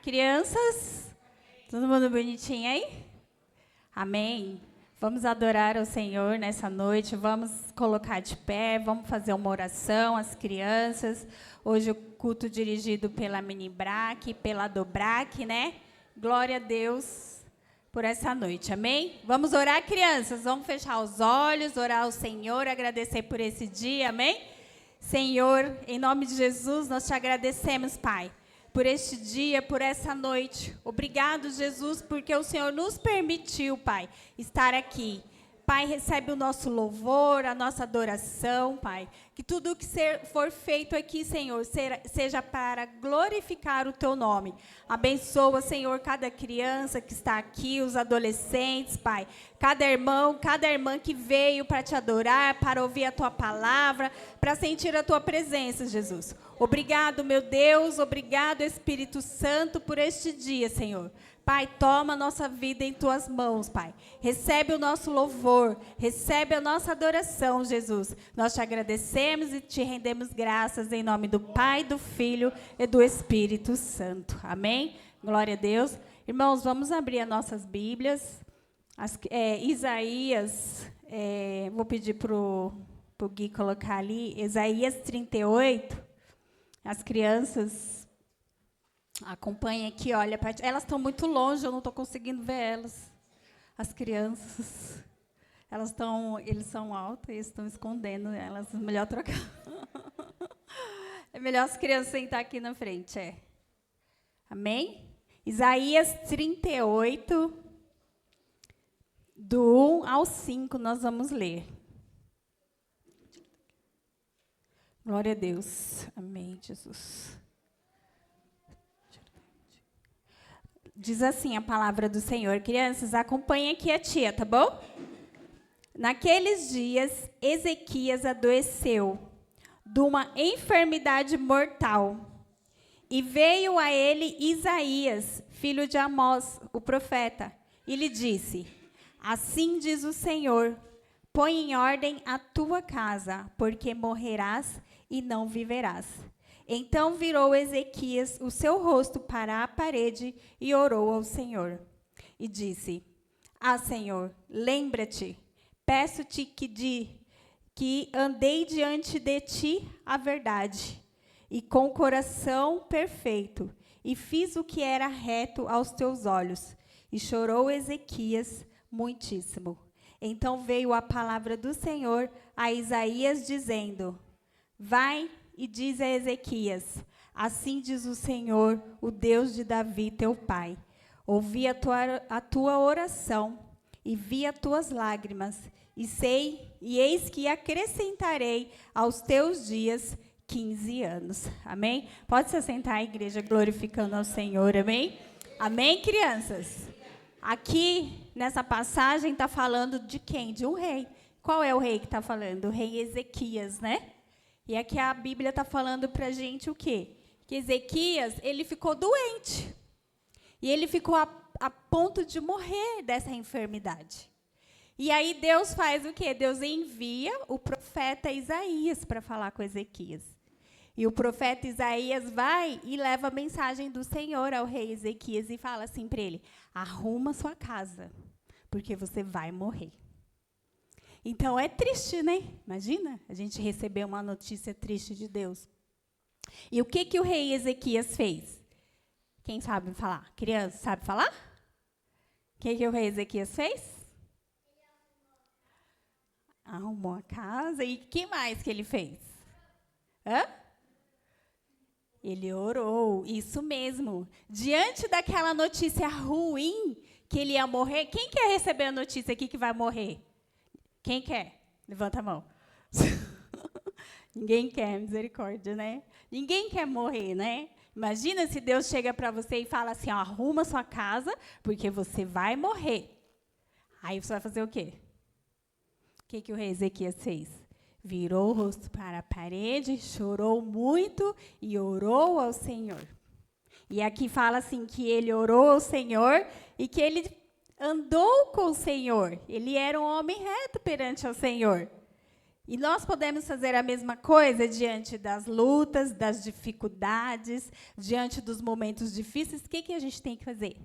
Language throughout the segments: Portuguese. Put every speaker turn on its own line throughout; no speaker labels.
Crianças, todo mundo bonitinho aí? Amém? Vamos adorar ao Senhor nessa noite, vamos colocar de pé, vamos fazer uma oração, as crianças. Hoje o culto dirigido pela Minibrac, pela Dobrac, né? Glória a Deus por essa noite, amém? Vamos orar, crianças, vamos fechar os olhos, orar ao Senhor, agradecer por esse dia, amém? Senhor, em nome de Jesus, nós te agradecemos, Pai, por este dia, por essa noite. Obrigado, Jesus, porque o Senhor nos permitiu, Pai, estar aqui. Pai, recebe o nosso louvor, a nossa adoração, Pai. Que tudo o que for feito aqui, Senhor, seja para glorificar o Teu nome. Abençoa, Senhor, cada criança que está aqui, os adolescentes, Pai. Cada irmão, cada irmã que veio para te adorar, para ouvir a Tua palavra, para sentir a Tua presença, Jesus. Obrigado, meu Deus, obrigado, Espírito Santo, por este dia, Senhor. Pai, toma a nossa vida em Tuas mãos, Pai. Recebe o nosso louvor, recebe a nossa adoração, Jesus. Nós te agradecemos e te rendemos graças em nome do Pai, do Filho e do Espírito Santo. Amém? Glória a Deus. Irmãos, vamos abrir as nossas Bíblias. Isaías, vou pedir para o Gui colocar ali, Isaías 38. As crianças... acompanhem aqui, olha, elas estão muito longe, eu não estou conseguindo ver elas. As crianças, eles são altas, eles estão escondendo elas, melhor trocar. É melhor as crianças sentar aqui na frente, Amém? Isaías 38, do 1 ao 5, nós vamos ler. Glória a Deus. Amém, Jesus. Diz assim a palavra do Senhor. Crianças, acompanhem aqui a tia, tá bom? Naqueles dias, Ezequias adoeceu de uma enfermidade mortal. E veio a ele Isaías, filho de Amós, o profeta, e lhe disse: assim diz o Senhor, põe em ordem a tua casa, porque morrerás e não viverás. Então virou Ezequias o seu rosto para a parede e orou ao Senhor. E disse: Senhor, lembra-te, peço-te que andei diante de ti a verdade, e com coração perfeito, e fiz o que era reto aos teus olhos. E chorou Ezequias muitíssimo. Então veio a palavra do Senhor a Isaías, dizendo: vai e diz a Ezequias: assim diz o Senhor, o Deus de Davi, teu pai. Ouvi a tua oração e vi as tuas lágrimas, e eis que acrescentarei aos teus dias 15 anos. Amém? Pode se assentar, igreja, glorificando ao Senhor. Amém? Amém, crianças? Aqui, nessa passagem, está falando de quem? De um rei. Qual é o rei que está falando? O rei Ezequias, né? E aqui a Bíblia está falando para a gente o quê? Que Ezequias, ele ficou doente. E ele ficou a ponto de morrer dessa enfermidade. E aí Deus faz o quê? Deus envia o profeta Isaías para falar com Ezequias. E o profeta Isaías vai e leva a mensagem do Senhor ao rei Ezequias e fala assim para ele: arruma sua casa, porque você vai morrer. Então, é triste, né? Imagina a gente receber uma notícia triste de Deus. E o que o rei Ezequias fez? Quem sabe falar? Criança, sabe falar? O que o rei Ezequias fez? Arrumou a casa. E o que mais que ele fez? Ele orou, isso mesmo. Diante daquela notícia ruim que ele ia morrer, quem quer receber a notícia aqui que vai morrer? Quem quer? Levanta a mão. Ninguém quer, misericórdia, né? Ninguém quer morrer, né? Imagina se Deus chega para você e fala assim: arruma sua casa, porque você vai morrer. Aí você vai fazer o quê? O que o rei Ezequias fez? Virou o rosto para a parede, chorou muito e orou ao Senhor. E aqui fala assim que ele orou ao Senhor e que ele andou com o Senhor. Ele era um homem reto perante o Senhor. E nós podemos fazer a mesma coisa diante das lutas, das dificuldades, diante dos momentos difíceis. O que a gente tem que fazer?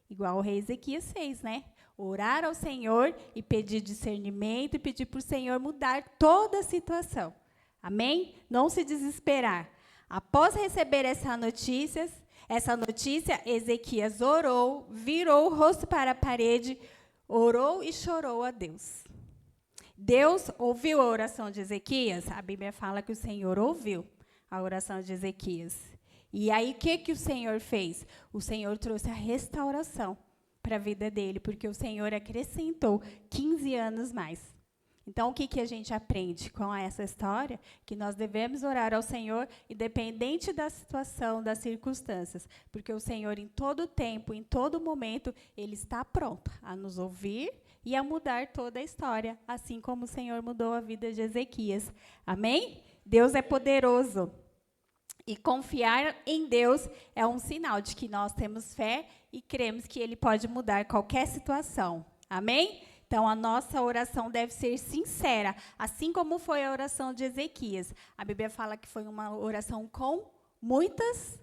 Igual o rei Ezequias fez, né? Orar ao Senhor e pedir discernimento e pedir para o Senhor mudar toda a situação. Amém? Não se desesperar. Após receber essa notícia, Ezequias orou, virou o rosto para a parede, orou e chorou a Deus. Deus ouviu a oração de Ezequias? A Bíblia fala que o Senhor ouviu a oração de Ezequias. E aí, o que o Senhor fez? O Senhor trouxe a restauração para a vida dele, porque o Senhor acrescentou 15 anos mais. Então, o que a gente aprende com essa história? Que nós devemos orar ao Senhor, independente da situação, das circunstâncias, porque o Senhor, em todo tempo, em todo momento, Ele está pronto a nos ouvir e a mudar toda a história, assim como o Senhor mudou a vida de Ezequias. Amém? Deus é poderoso. E confiar em Deus é um sinal de que nós temos fé e cremos que Ele pode mudar qualquer situação. Amém? Então, a nossa oração deve ser sincera, assim como foi a oração de Ezequias. A Bíblia fala que foi uma oração com muitas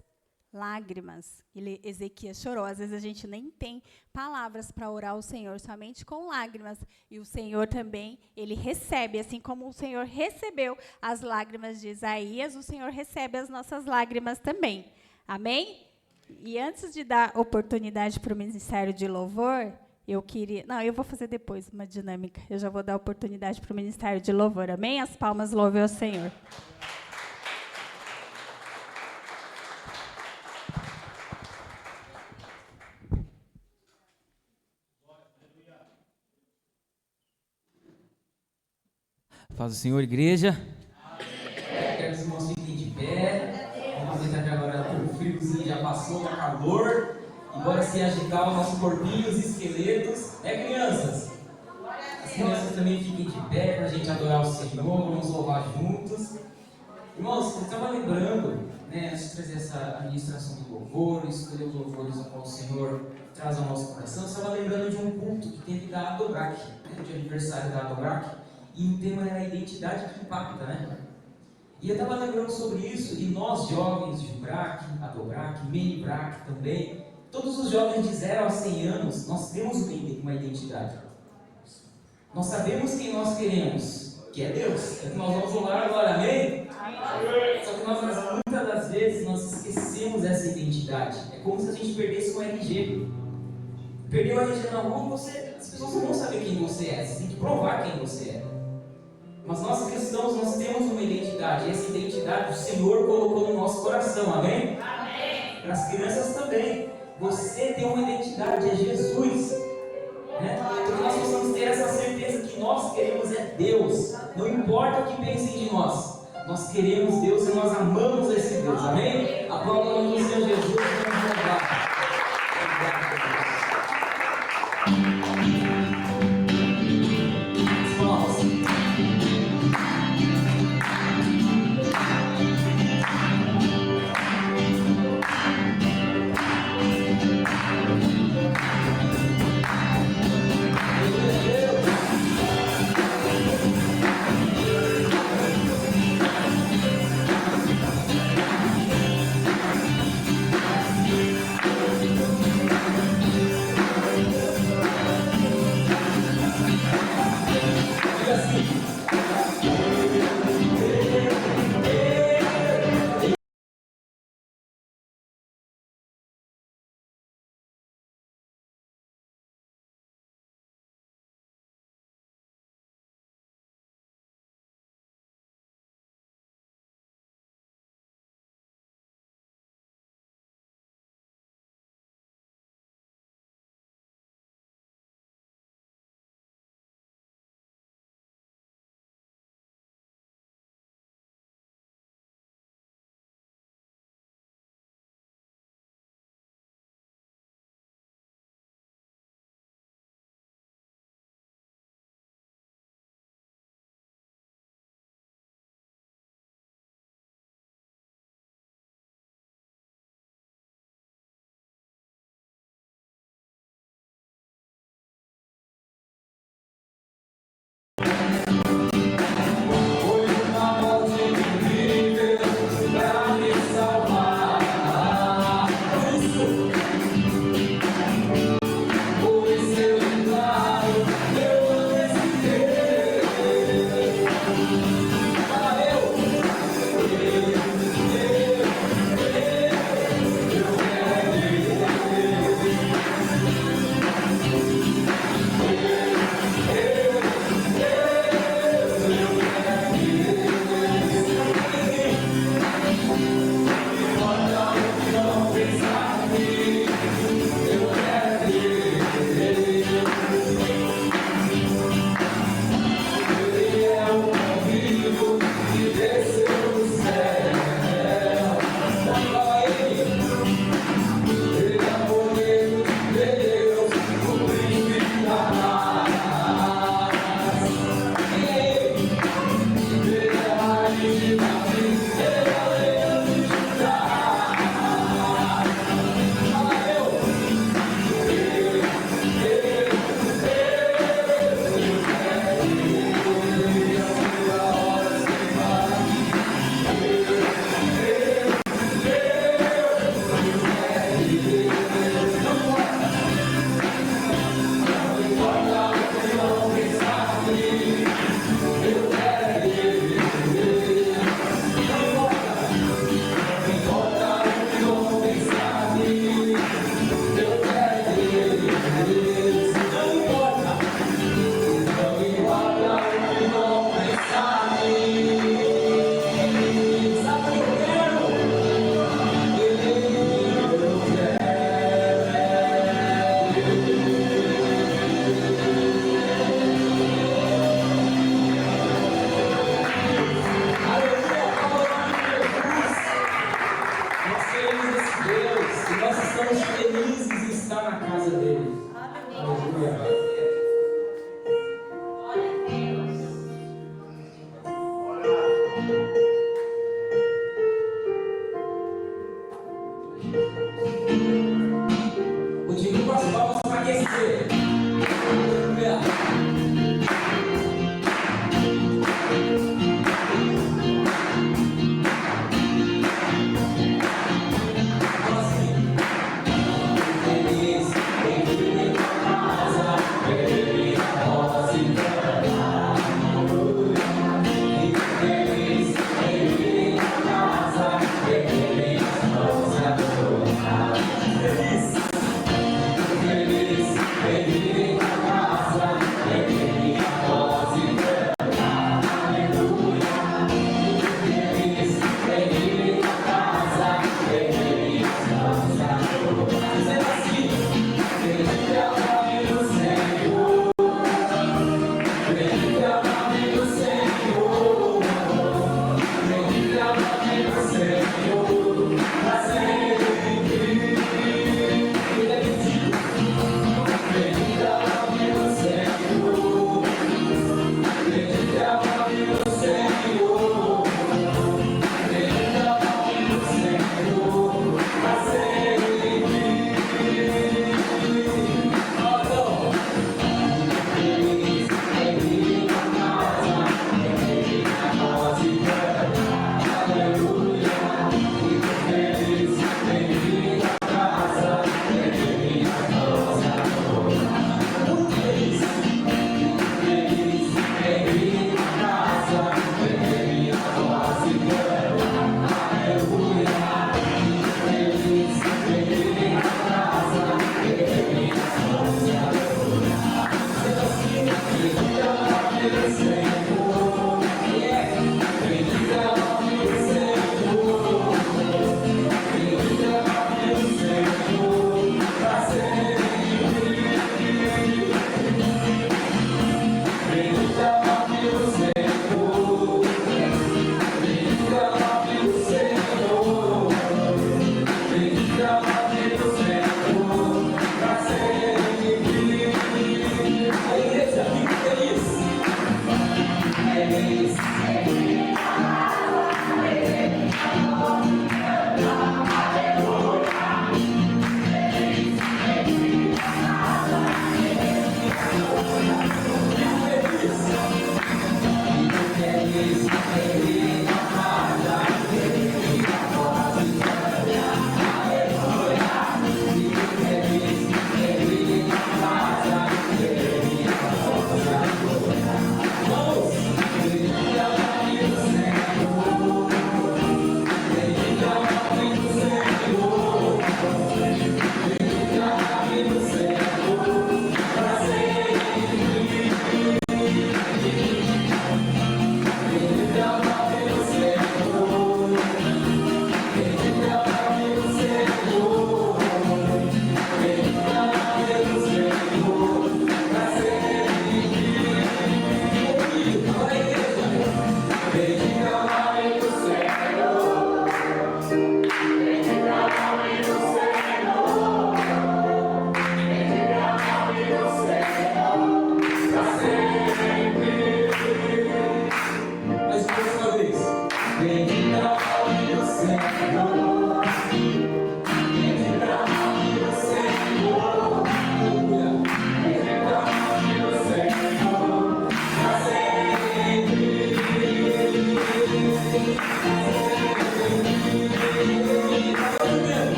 lágrimas. Ezequias chorou. Às vezes a gente nem tem palavras para orar ao Senhor, somente com lágrimas. E o Senhor também, Ele recebe, assim como o Senhor recebeu as lágrimas de Isaías, o Senhor recebe as nossas lágrimas também. Amém? E antes de dar oportunidade para o Ministério de Louvor, eu queria... Não, eu vou fazer depois uma dinâmica. Eu já vou dar oportunidade para o Ministério de Louvor. Amém? As palmas louvem ao Senhor.
Paz do Senhor, igreja. Amém. Quero que os irmãos fiquem de pé. Vamos aproveitar que agora o friozinho já passou, o calor. E bora se agitar o nosso corpinho, os esqueletos. Crianças? As crianças também fiquem de pé para a gente adorar o Senhor. Vamos louvar juntos. Irmãos, eu estava lembrando, antes de trazer essa administração do louvor, escolher os louvores ao qual o Senhor traz ao nosso coração, eu estava lembrando de um culto que teve da Adobrac, de aniversário da Adobrac. E o tema era a identidade que impacta, né? E eu estava lembrando sobre isso, e nós jovens de Ubrac, Adobrac, Menibrac também, todos os jovens de 0 a 100 anos, nós temos uma identidade. Nós sabemos quem nós queremos, que é Deus. É que nós vamos louvar agora, amém? Amém? Só que muitas das vezes, nós esquecemos essa identidade. É como se a gente perdesse um RG. Perdeu o RG na mão, as pessoas não vão saber quem você é, você tem que provar quem você é. Mas nós cristãos, nós temos uma identidade, e essa identidade o Senhor colocou no nosso coração, amém? Amém. Para as crianças também, você tem uma identidade, é Jesus, né? Porque nós possamos ter essa certeza que nós queremos é Deus, não importa o que pensem de nós queremos Deus e nós amamos esse Deus, amém? Aplauda o nome do Senhor Jesus, vamos louvar.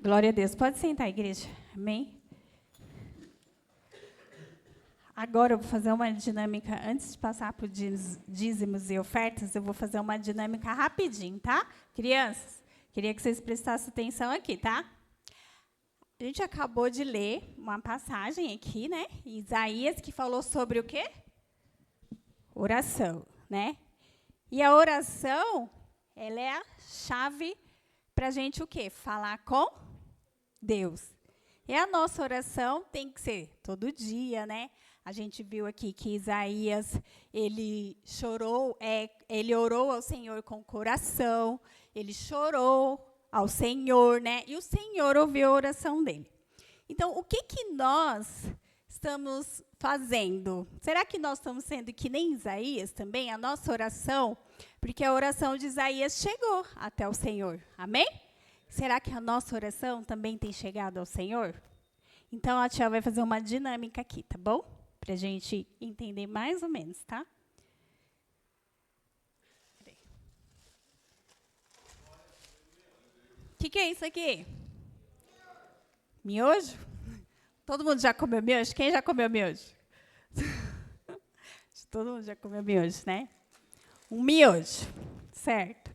Glória a Deus. Pode sentar, igreja. Amém? Agora eu vou fazer uma dinâmica, antes de passar para os dízimos e ofertas, eu vou fazer uma dinâmica rapidinho, tá? Crianças, queria que vocês prestassem atenção aqui, tá? A gente acabou de ler uma passagem aqui, né? Isaías, que falou sobre o quê? Oração, né? E a oração, ela é a chave para a gente o quê? Falar com Deus. E a nossa oração tem que ser todo dia, né? A gente viu aqui que Isaías, ele chorou, ele orou ao Senhor com o coração, ele chorou ao Senhor, né? E o Senhor ouviu a oração dele. Então, o que nós estamos fazendo? Será que nós estamos sendo que nem Isaías também? A nossa oração, porque a oração de Isaías chegou até o Senhor. Amém? Será que a nossa oração também tem chegado ao Senhor? Então, a tia vai fazer uma dinâmica aqui, tá bom? Para a gente entender mais ou menos, tá? O que é isso aqui? Miojo? Todo mundo já comeu miojo? Quem já comeu miojo? Todo mundo já comeu miojo, né? Um miojo, certo?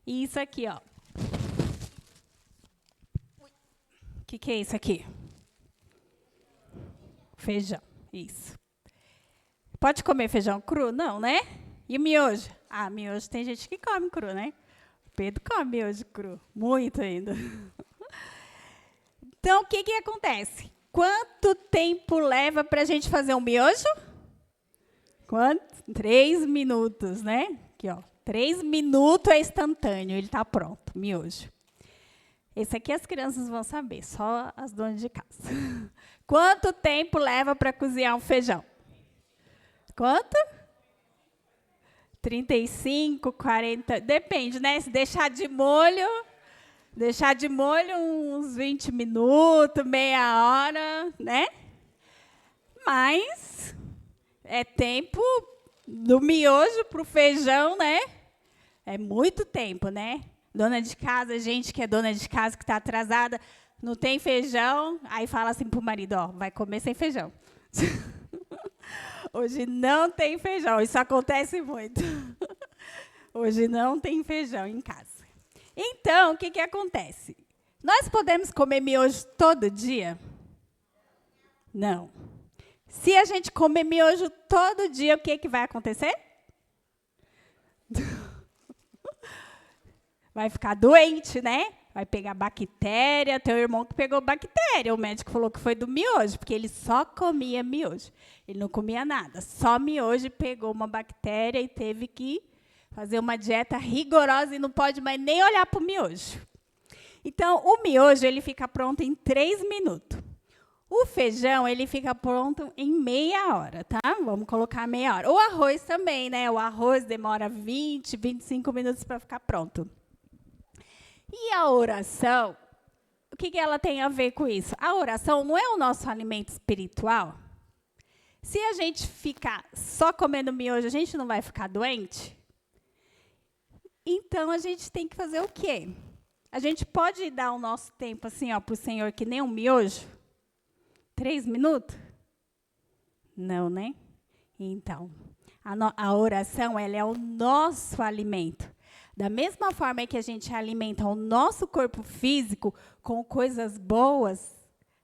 E isso aqui, ó. O que é isso aqui? Feijão, isso. Pode comer feijão cru? Não, né? E miojo? Ah, miojo tem gente que come cru, né? Pedro come miojo cru, muito ainda. Então, o que acontece? Quanto tempo leva para a gente fazer um miojo? Quanto? 3 minutos, né? Aqui, ó. 3 minutos é instantâneo, ele está pronto, miojo. Esse aqui as crianças vão saber, só as donas de casa. Quanto tempo leva para cozinhar um feijão? Quanto? 35, 40, depende, né? Se deixar de molho uns 20 minutos, meia hora, né? Mas é tempo do miojo para o feijão, né? É muito tempo, né? Dona de casa, gente que é dona de casa, que está atrasada, não tem feijão, aí fala assim para o marido, ó, vai comer sem feijão. Hoje não tem feijão, isso acontece muito. Hoje não tem feijão em casa. Então, o que acontece? Nós podemos comer miojo todo dia? Não. Se a gente comer miojo todo dia, o que vai acontecer? Vai ficar doente, né? Vai pegar bactéria. Teu irmão que pegou bactéria. O médico falou que foi do miojo, porque ele só comia miojo. Ele não comia nada. Só miojo, pegou uma bactéria e teve que fazer uma dieta rigorosa e não pode mais nem olhar para o miojo. Então, o miojo ele fica pronto em 3 minutos. O feijão ele fica pronto em meia hora, tá? Vamos colocar meia hora. O arroz também, né? O arroz demora 20, 25 minutos para ficar pronto. E a oração, o que ela tem a ver com isso? A oração não é o nosso alimento espiritual? Se a gente ficar só comendo miojo, a gente não vai ficar doente? Então, a gente tem que fazer o quê? A gente pode dar o nosso tempo assim, ó, para o Senhor, que nem um miojo? 3 minutos? Não, né? Então, a oração ela é o nosso alimento. Da mesma forma que a gente alimenta o nosso corpo físico com coisas boas,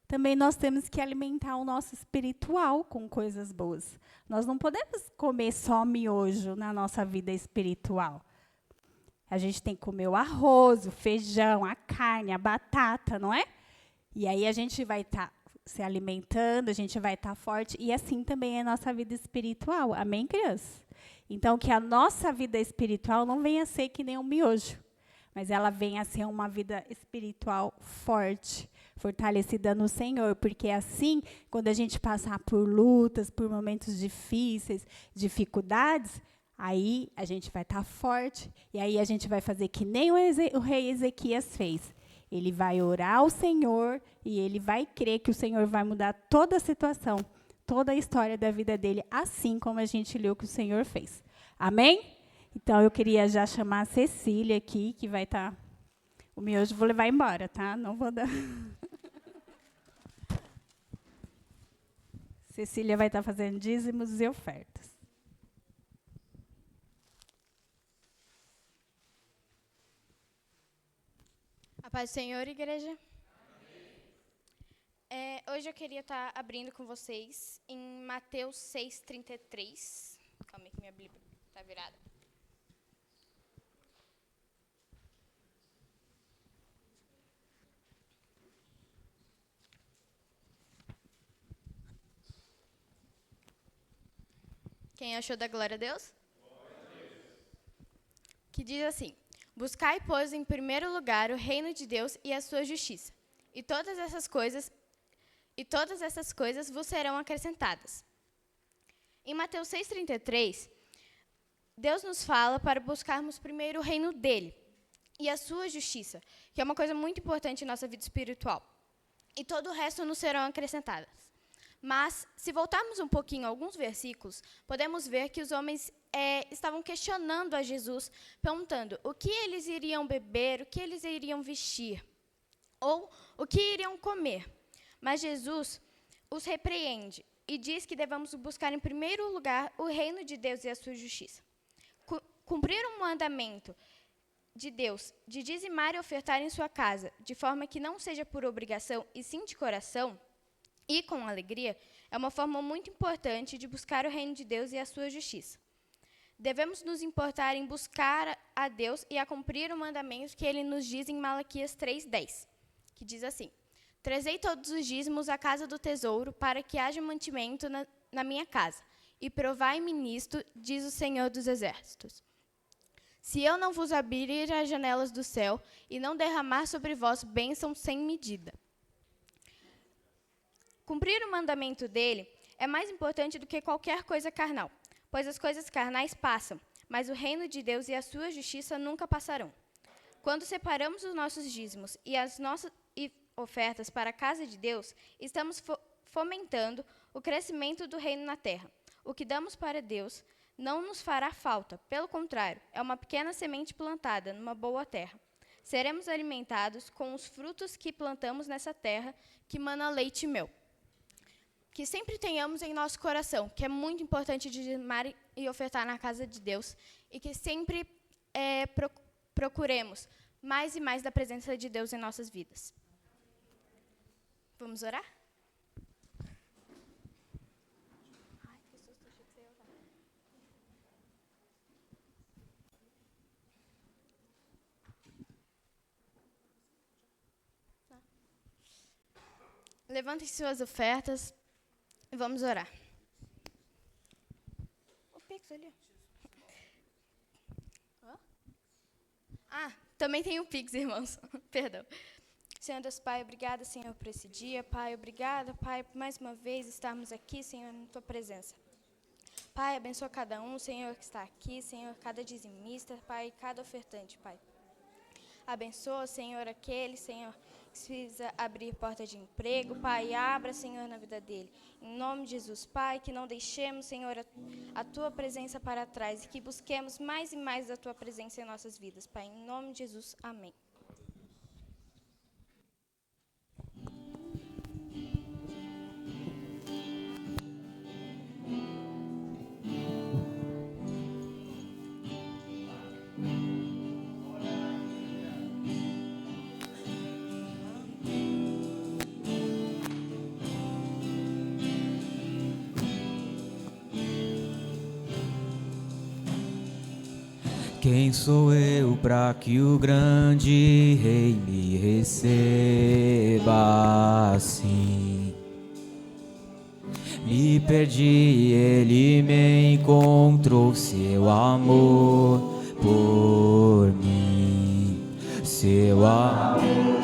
também nós temos que alimentar o nosso espiritual com coisas boas. Nós não podemos comer só miojo na nossa vida espiritual. A gente tem que comer o arroz, o feijão, a carne, a batata, não é? E aí a gente vai estar se alimentando, a gente vai estar forte, e assim também é a nossa vida espiritual. Amém, crianças? Então, que a nossa vida espiritual não venha a ser que nem um miojo, mas ela venha a ser uma vida espiritual forte, fortalecida no Senhor, porque assim, quando a gente passar por lutas, por momentos difíceis, dificuldades, aí a gente vai estar forte, e aí a gente vai fazer que nem o rei Ezequias fez. Ele vai orar ao Senhor e ele vai crer que o Senhor vai mudar toda a situação, toda a história da vida dele, assim como a gente leu que o Senhor fez. Amém? Então, eu queria já chamar a Cecília aqui, que vai estar... O miojo eu vou levar embora, tá? Não vou dar. Cecília vai estar fazendo dízimos e ofertas.
A paz do Senhor, igreja. Hoje eu queria estar abrindo com vocês em Mateus 6:33. Calma aí que minha Bíblia está virada. Quem achou da glória a Deus? Que diz assim: buscai, pois, em primeiro lugar o reino de Deus e a sua justiça, e todas essas coisas vos serão acrescentadas. Em Mateus 6:33, Deus nos fala para buscarmos primeiro o reino dele e a sua justiça, que é uma coisa muito importante em nossa vida espiritual. E todo o resto nos serão acrescentadas. Mas, se voltarmos um pouquinho a alguns versículos, podemos ver que os homens estavam questionando a Jesus, perguntando o que eles iriam beber, o que eles iriam vestir, ou o que iriam comer. Mas Jesus os repreende e diz que devemos buscar em primeiro lugar o reino de Deus e a sua justiça. Cumprir um mandamento de Deus, de dizimar e ofertar em sua casa, de forma que não seja por obrigação e sim de coração, e com alegria, é uma forma muito importante de buscar o reino de Deus e a sua justiça. Devemos nos importar em buscar a Deus e a cumprir o mandamento que ele nos diz em Malaquias 3:10, que diz assim: trazei todos os dízimos à casa do tesouro, para que haja mantimento na minha casa, e provai-me nisto, diz o Senhor dos Exércitos. Se eu não vos abrir as janelas do céu, e não derramar sobre vós bênção sem medida. Cumprir o mandamento dele é mais importante do que qualquer coisa carnal, pois as coisas carnais passam, mas o reino de Deus e a sua justiça nunca passarão. Quando separamos os nossos dízimos e as nossas ofertas para a casa de Deus, estamos fomentando o crescimento do reino na terra. O que damos para Deus não nos fará falta, pelo contrário, é uma pequena semente plantada numa boa terra. Seremos alimentados com os frutos que plantamos nessa terra, que mana leite e mel. Que sempre tenhamos em nosso coração, que é muito importante dizimar e ofertar na casa de Deus, e que sempre procuremos mais e mais da presença de Deus em nossas vidas. Vamos orar? Levantem suas ofertas e vamos orar. O Pix ali. Também tem o Pix, irmãos. Perdão. Senhor Deus Pai, obrigada, Senhor, por esse dia. Pai, obrigada, Pai, por mais uma vez estarmos aqui, Senhor, na Tua presença. Pai, abençoa cada um, Senhor, que está aqui, Senhor, cada dizimista, Pai, cada ofertante, Pai. Abençoa, Senhor, aquele, Senhor, que precisa abrir porta de emprego, Pai, abra, Senhor, na vida dele. Em nome de Jesus, Pai, que não deixemos, Senhor, a Tua presença para trás e que busquemos mais e mais da Tua presença em nossas vidas, Pai. Em nome de Jesus, amém.
Quem sou eu para que o grande rei me receba assim? Me perdi, ele me encontrou, seu amor por mim, seu amor.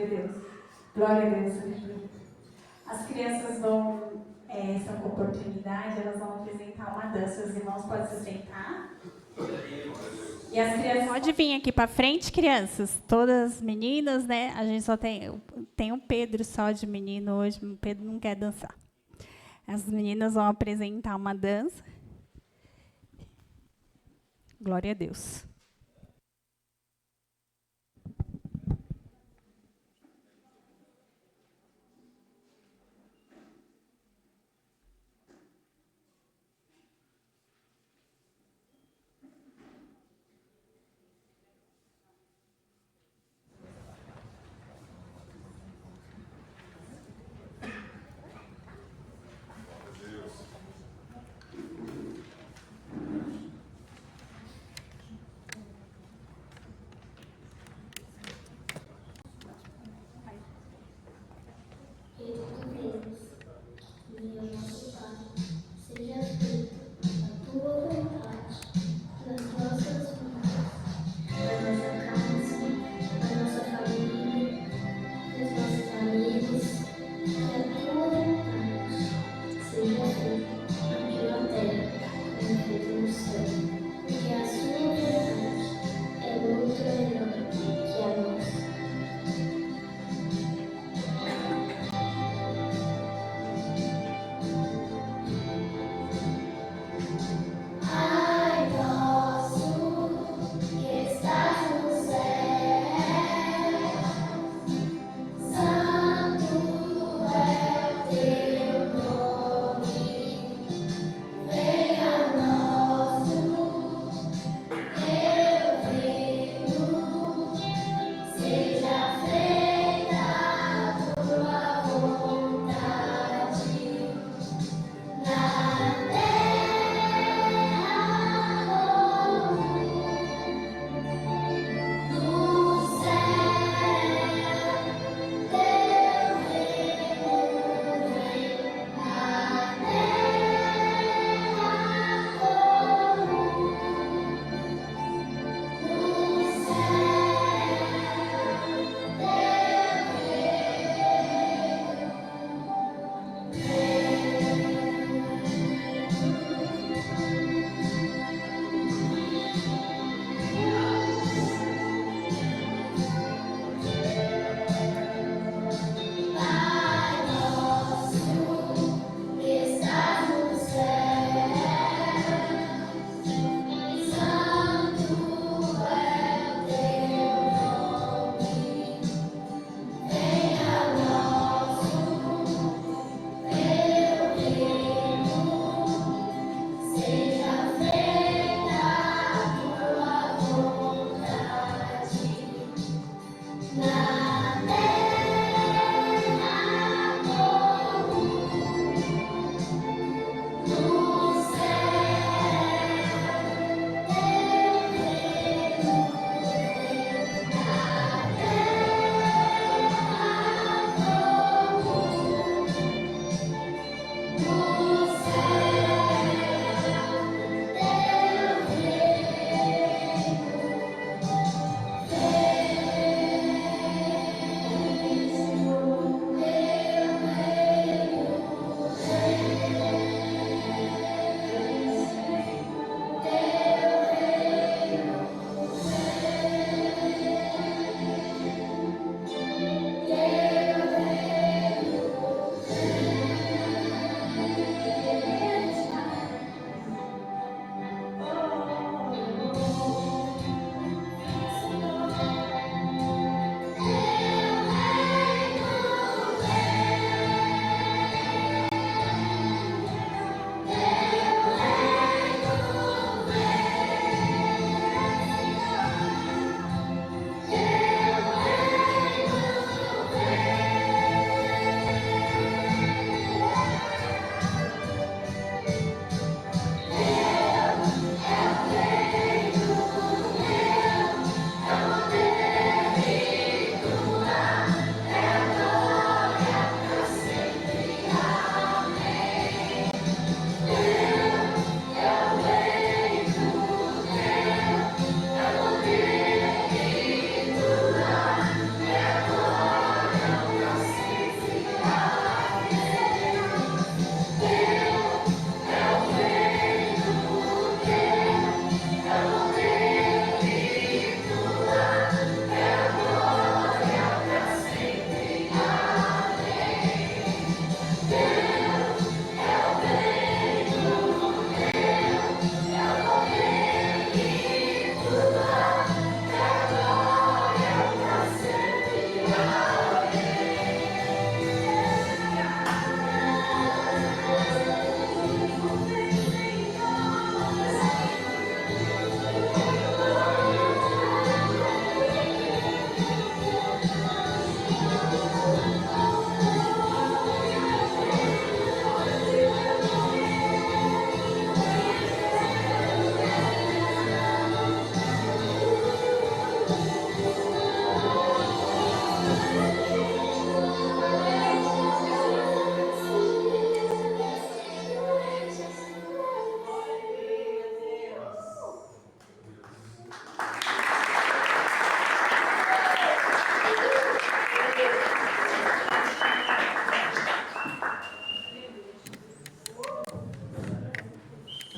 Deus. Glória a Deus. As crianças vão, essa oportunidade, elas vão apresentar uma dança. Os irmãos podem se sentar. E as crianças... Pode vir aqui para frente, crianças. Todas meninas, né? A gente só tem um Pedro só de menino hoje. O Pedro não quer dançar. As meninas vão apresentar uma dança. Glória a Deus.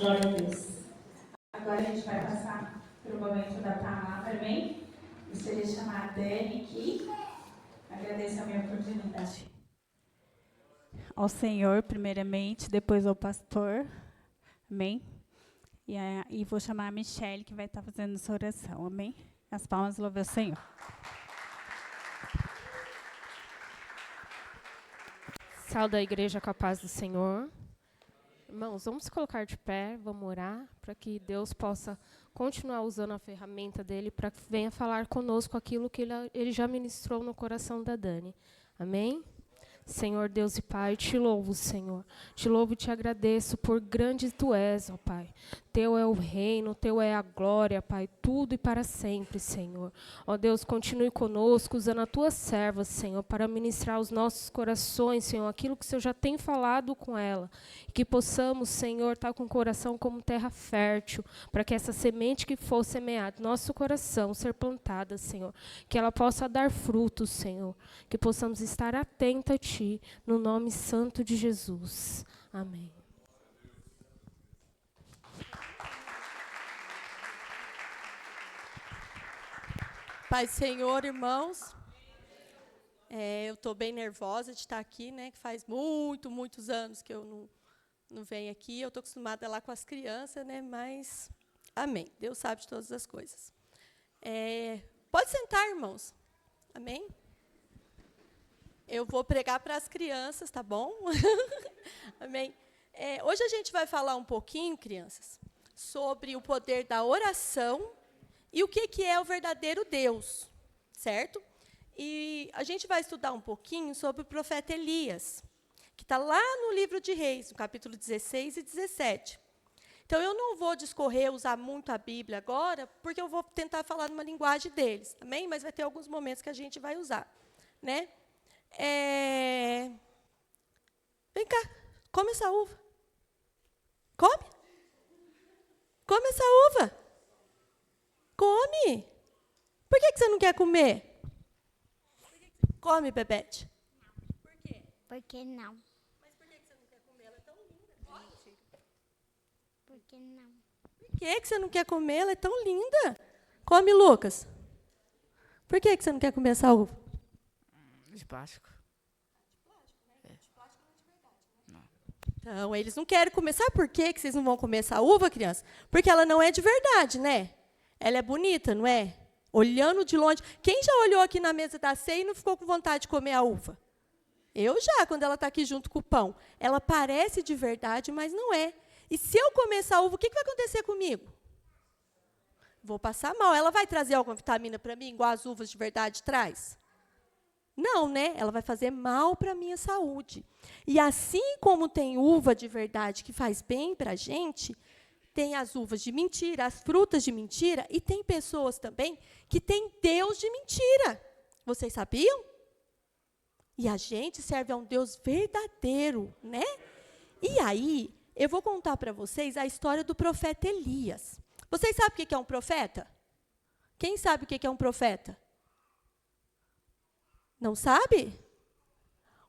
Glória a Deus. Agora a gente vai passar para o momento da palavra, amém? Gostaria de chamar a Dani aqui. Agradeço a minha oportunidade. Ao Senhor, primeiramente, depois ao pastor, amém? E vou chamar a Michele, que vai estar fazendo essa oração, amém? As palmas, louve ao Senhor.
Salve a igreja com a paz do Senhor. Irmãos, vamos se colocar de pé, vamos orar, para que Deus possa continuar usando a ferramenta dele para que venha falar conosco aquilo que ele já ministrou no coração da Dani. Amém? Senhor Deus e Pai, te louvo, Senhor. Te louvo e te agradeço por grande tu és, ó Pai. Teu é o reino, teu é a glória, Pai, tudo e para sempre, Senhor. Ó Deus, continue conosco, usando a tua serva, Senhor, para ministrar aos nossos corações, Senhor, aquilo que o Senhor já tem falado com ela. E que possamos, Senhor, estar com o coração como terra fértil, para que essa semente que for semeada no nosso coração, ser plantada, Senhor, que ela possa dar frutos, Senhor. Que possamos estar atentos a Ti, no nome santo de Jesus. Amém.
Pai do Senhor, irmãos, eu estou bem nervosa de estar aqui, né? Que faz muitos anos que eu não venho aqui. Eu estou acostumada lá com as crianças, né? Mas, amém. Deus sabe de todas as coisas. Pode sentar, irmãos. Amém? Eu vou pregar para as crianças, tá bom? Amém? Hoje a gente vai falar um pouquinho, crianças, sobre o poder da oração e o que é o verdadeiro Deus, certo? E a gente vai estudar um pouquinho sobre o profeta Elias, que está lá no livro de Reis, no capítulo 16 e 17. Então, eu não vou discorrer, usar muito a Bíblia agora, porque eu vou tentar falar numa linguagem deles, amém? Mas vai ter alguns momentos que a gente vai usar, né? Vem cá, come essa uva. Come? Come essa uva. Come. Por que você não quer comer? Come, Bebete. Por quê?
Porque não.
Mas por que você não quer comer? Ela é tão linda.
Porque não.
Por que você não quer comer? Ela é tão linda. Come, Lucas. Por que você não quer comer essa uva?
De plástico.
Então, eles não querem comer. Sabe por que vocês não vão comer essa uva, criança? Porque ela não é de verdade, né? Ela é bonita, não é? Olhando de longe. Quem já olhou aqui na mesa da ceia e não ficou com vontade de comer a uva? Eu já, quando ela está aqui junto com o pão. Ela parece de verdade, mas não é. E se eu comer essa uva, o que vai acontecer comigo? Vou passar mal. Ela vai trazer alguma vitamina para mim, igual as uvas de verdade traz? Não, né? Ela vai fazer mal para a minha saúde. E assim como tem uva de verdade que faz bem para a gente, tem as uvas de mentira, as frutas de mentira, e tem pessoas também que têm Deus de mentira. Vocês sabiam? E a gente serve a um Deus verdadeiro, né? E aí, eu vou contar para vocês a história do profeta Elias. Vocês sabem o que é um profeta? Quem sabe o que é um profeta? Não sabe?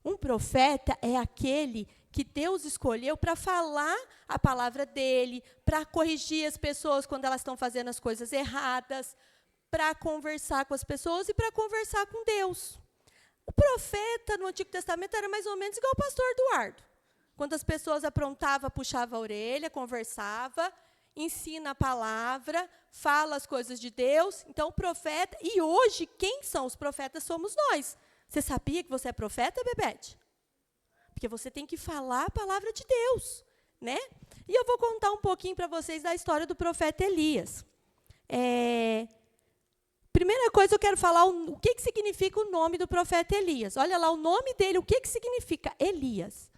Um profeta é aquele que Deus escolheu para falar a palavra dele, para corrigir as pessoas quando elas estão fazendo as coisas erradas, para conversar com as pessoas e para conversar com Deus. O profeta no Antigo Testamento era mais ou menos igual o pastor Eduardo. Quando as pessoas aprontavam, puxava a orelha, conversava, ensina a palavra, fala as coisas de Deus. Então, o profeta... E hoje, quem são os profetas somos nós. Você sabia que você é profeta, Bebete? Porque você tem que falar a palavra de Deus, né? E eu vou contar um pouquinho para vocês da história do profeta Elias. Primeira coisa, eu quero falar o que significa o nome do profeta Elias. Olha lá, o nome dele, o que significa? Elias.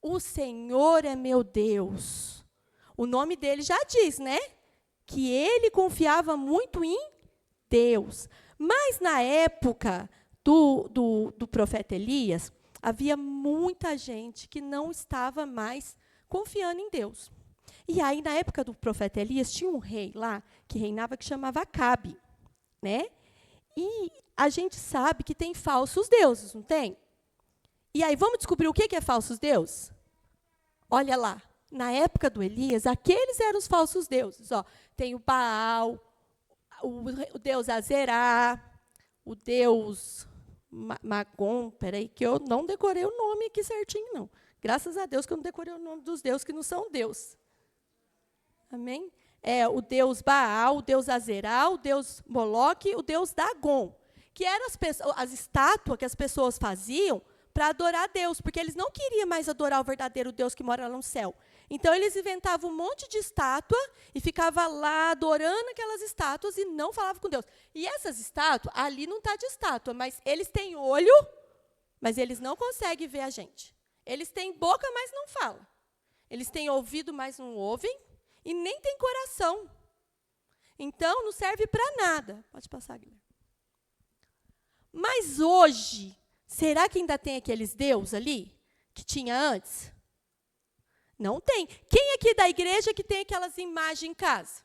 O Senhor é meu Deus. O nome dele já diz, né? Que ele confiava muito em Deus. Mas, na época do profeta Elias, havia muita gente que não estava mais confiando em Deus. E aí, na época do profeta Elias, tinha um rei lá que reinava que chamava Acabe, né? E a gente sabe que tem falsos deuses, não tem? E aí, vamos descobrir o que é falsos deuses? Olha lá, na época do Elias, aqueles eram os falsos deuses. Ó, tem o Baal, o deus Azerá, o deus Magom, peraí, que eu não decorei o nome aqui certinho, não. Graças a Deus que eu não decorei o nome dos deuses que não são Deus. Amém? O deus Baal, o deus Azerá, o deus Moloque, o deus Dagon, que eram as estátuas que as pessoas faziam para adorar a Deus, porque eles não queriam mais adorar o verdadeiro Deus que mora lá no céu. Então, eles inventavam um monte de estátua e ficavam lá adorando aquelas estátuas e não falavam com Deus. E essas estátuas, ali não está de estátua, mas eles têm olho, mas eles não conseguem ver a gente. Eles têm boca, mas não falam. Eles têm ouvido, mas não ouvem. E nem têm coração. Então, não serve para nada. Pode passar, Guilherme. Mas hoje, será que ainda tem aqueles deuses ali que tinha antes? Não tem. Quem aqui da igreja que tem aquelas imagens em casa?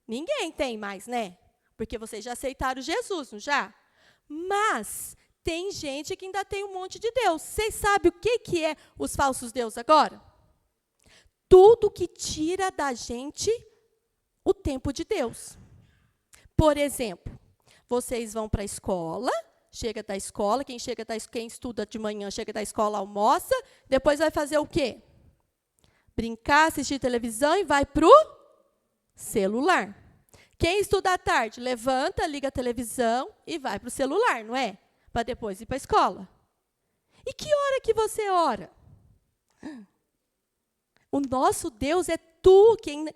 Ninguém tem mais, né? Porque vocês já aceitaram Jesus, não já? Mas tem gente que ainda tem um monte de Deus. Vocês sabem o que é os falsos deuses agora? Tudo que tira da gente o tempo de Deus. Por exemplo, vocês vão para a escola, chega da escola, quem estuda de manhã chega da escola, almoça, depois vai fazer o quê? Brincar, assistir televisão e vai para o celular. Quem estuda à tarde, levanta, liga a televisão e vai para o celular, não é? Para depois ir para a escola. E que hora que você ora? O nosso Deus é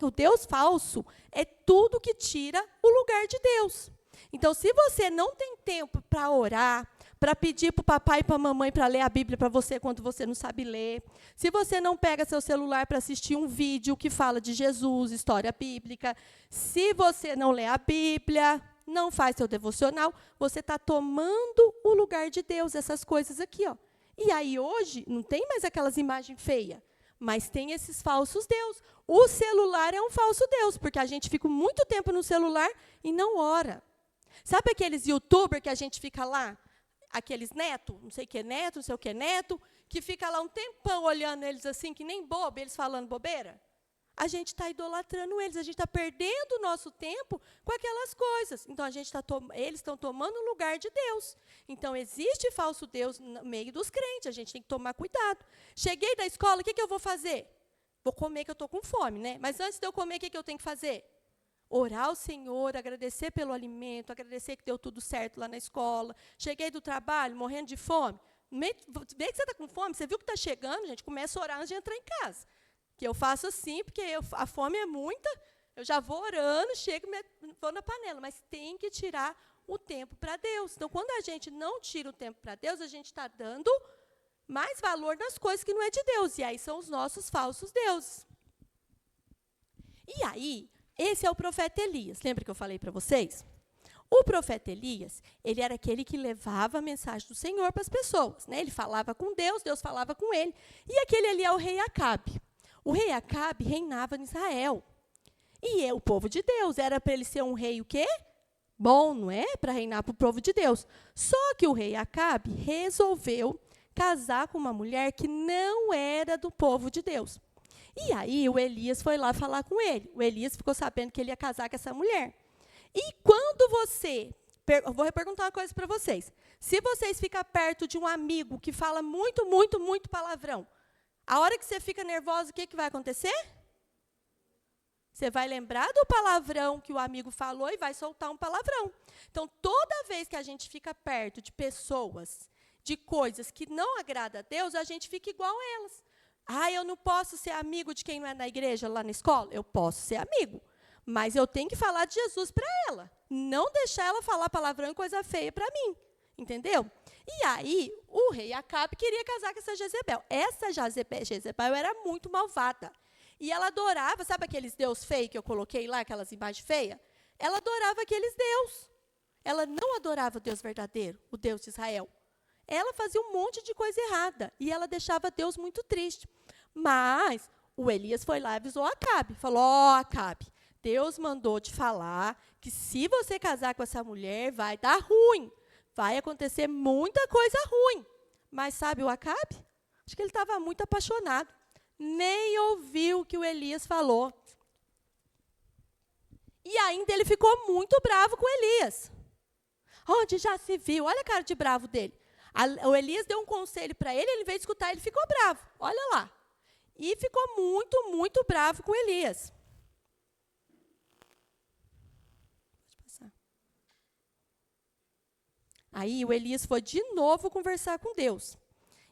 o Deus falso é tudo que tira o lugar de Deus. Então, se você não tem tempo para orar, para pedir para o papai e para a mamãe para ler a Bíblia para você quando você não sabe ler, se você não pega seu celular para assistir um vídeo que fala de Jesus, história bíblica, se você não lê a Bíblia, não faz seu devocional, você está tomando o lugar de Deus, essas coisas aqui. Ó. E aí, hoje, não tem mais aquelas imagens feias, mas tem esses falsos deuses. O celular é um falso deus, porque a gente fica muito tempo no celular e não ora. Sabe aqueles youtubers que a gente fica lá? Aqueles neto, não sei o que neto, não sei o que neto, que fica lá um tempão olhando eles assim, que nem bobo, eles falando bobeira? A gente está idolatrando eles, a gente está perdendo o nosso tempo com aquelas coisas. Então, eles estão tomando o lugar de Deus. Então, existe falso Deus no meio dos crentes, a gente tem que tomar cuidado. Cheguei da escola, o que eu vou fazer? Vou comer, que eu estou com fome, né? Mas antes de eu comer, o que eu tenho que fazer? Orar ao Senhor, agradecer pelo alimento, agradecer que deu tudo certo lá na escola. Cheguei do trabalho, morrendo de fome. Vê que você está com fome, você viu que está chegando, gente, começa a orar antes de entrar em casa. Que eu faço assim, porque a fome é muita, eu já vou orando, chego e vou na panela. Mas tem que tirar o tempo para Deus. Então, quando a gente não tira o tempo para Deus, a gente está dando mais valor nas coisas que não é de Deus. E aí são os nossos falsos deuses. E aí, esse é o profeta Elias. Lembra que eu falei para vocês? O profeta Elias, ele era aquele que levava a mensagem do Senhor para as pessoas. Né? Ele falava com Deus, Deus falava com ele. E aquele ali é o rei Acabe. O rei Acabe reinava em Israel. E o povo de Deus. Era para ele ser um rei o quê? Bom, não é? Para reinar para o povo de Deus. Só que o rei Acabe resolveu casar com uma mulher que não era do povo de Deus. E aí o Elias foi lá falar com ele. O Elias ficou sabendo que ele ia casar com essa mulher. E quando eu vou perguntar uma coisa para vocês. Se vocês ficam perto de um amigo que fala muito, muito, muito palavrão, a hora que você fica nervosa, o que vai acontecer? Você vai lembrar do palavrão que o amigo falou e vai soltar um palavrão. Então, toda vez que a gente fica perto de pessoas, de coisas que não agradam a Deus, a gente fica igual a elas. Eu não posso ser amigo de quem não é da igreja lá na escola? Eu posso ser amigo, mas eu tenho que falar de Jesus para ela. Não deixar ela falar palavrão e coisa feia para mim. Entendeu? E aí, o rei Acabe queria casar com essa Jezebel. Essa Jezebel era muito malvada. E ela adorava, sabe aqueles deus feios que eu coloquei lá, aquelas imagens feias? Ela adorava aqueles deus. Ela não adorava o Deus verdadeiro, o Deus de Israel. Ela fazia um monte de coisa errada. E ela deixava Deus muito triste. Mas o Elias foi lá e avisou Acabe. Falou, Acabe, Deus mandou te falar que se você casar com essa mulher, vai dar ruim. Vai acontecer muita coisa ruim. Mas sabe o Acabe? Acho que ele estava muito apaixonado. nem ouviu o que o Elias falou. E ainda ele ficou muito bravo com Elias. Onde já se viu? Olha a cara de bravo dele. O Elias deu um conselho para ele, ele veio escutar, ele ficou bravo. Olha lá. E ficou muito, muito bravo com Elias. Pode passar. Aí o Elias foi de novo conversar com Deus.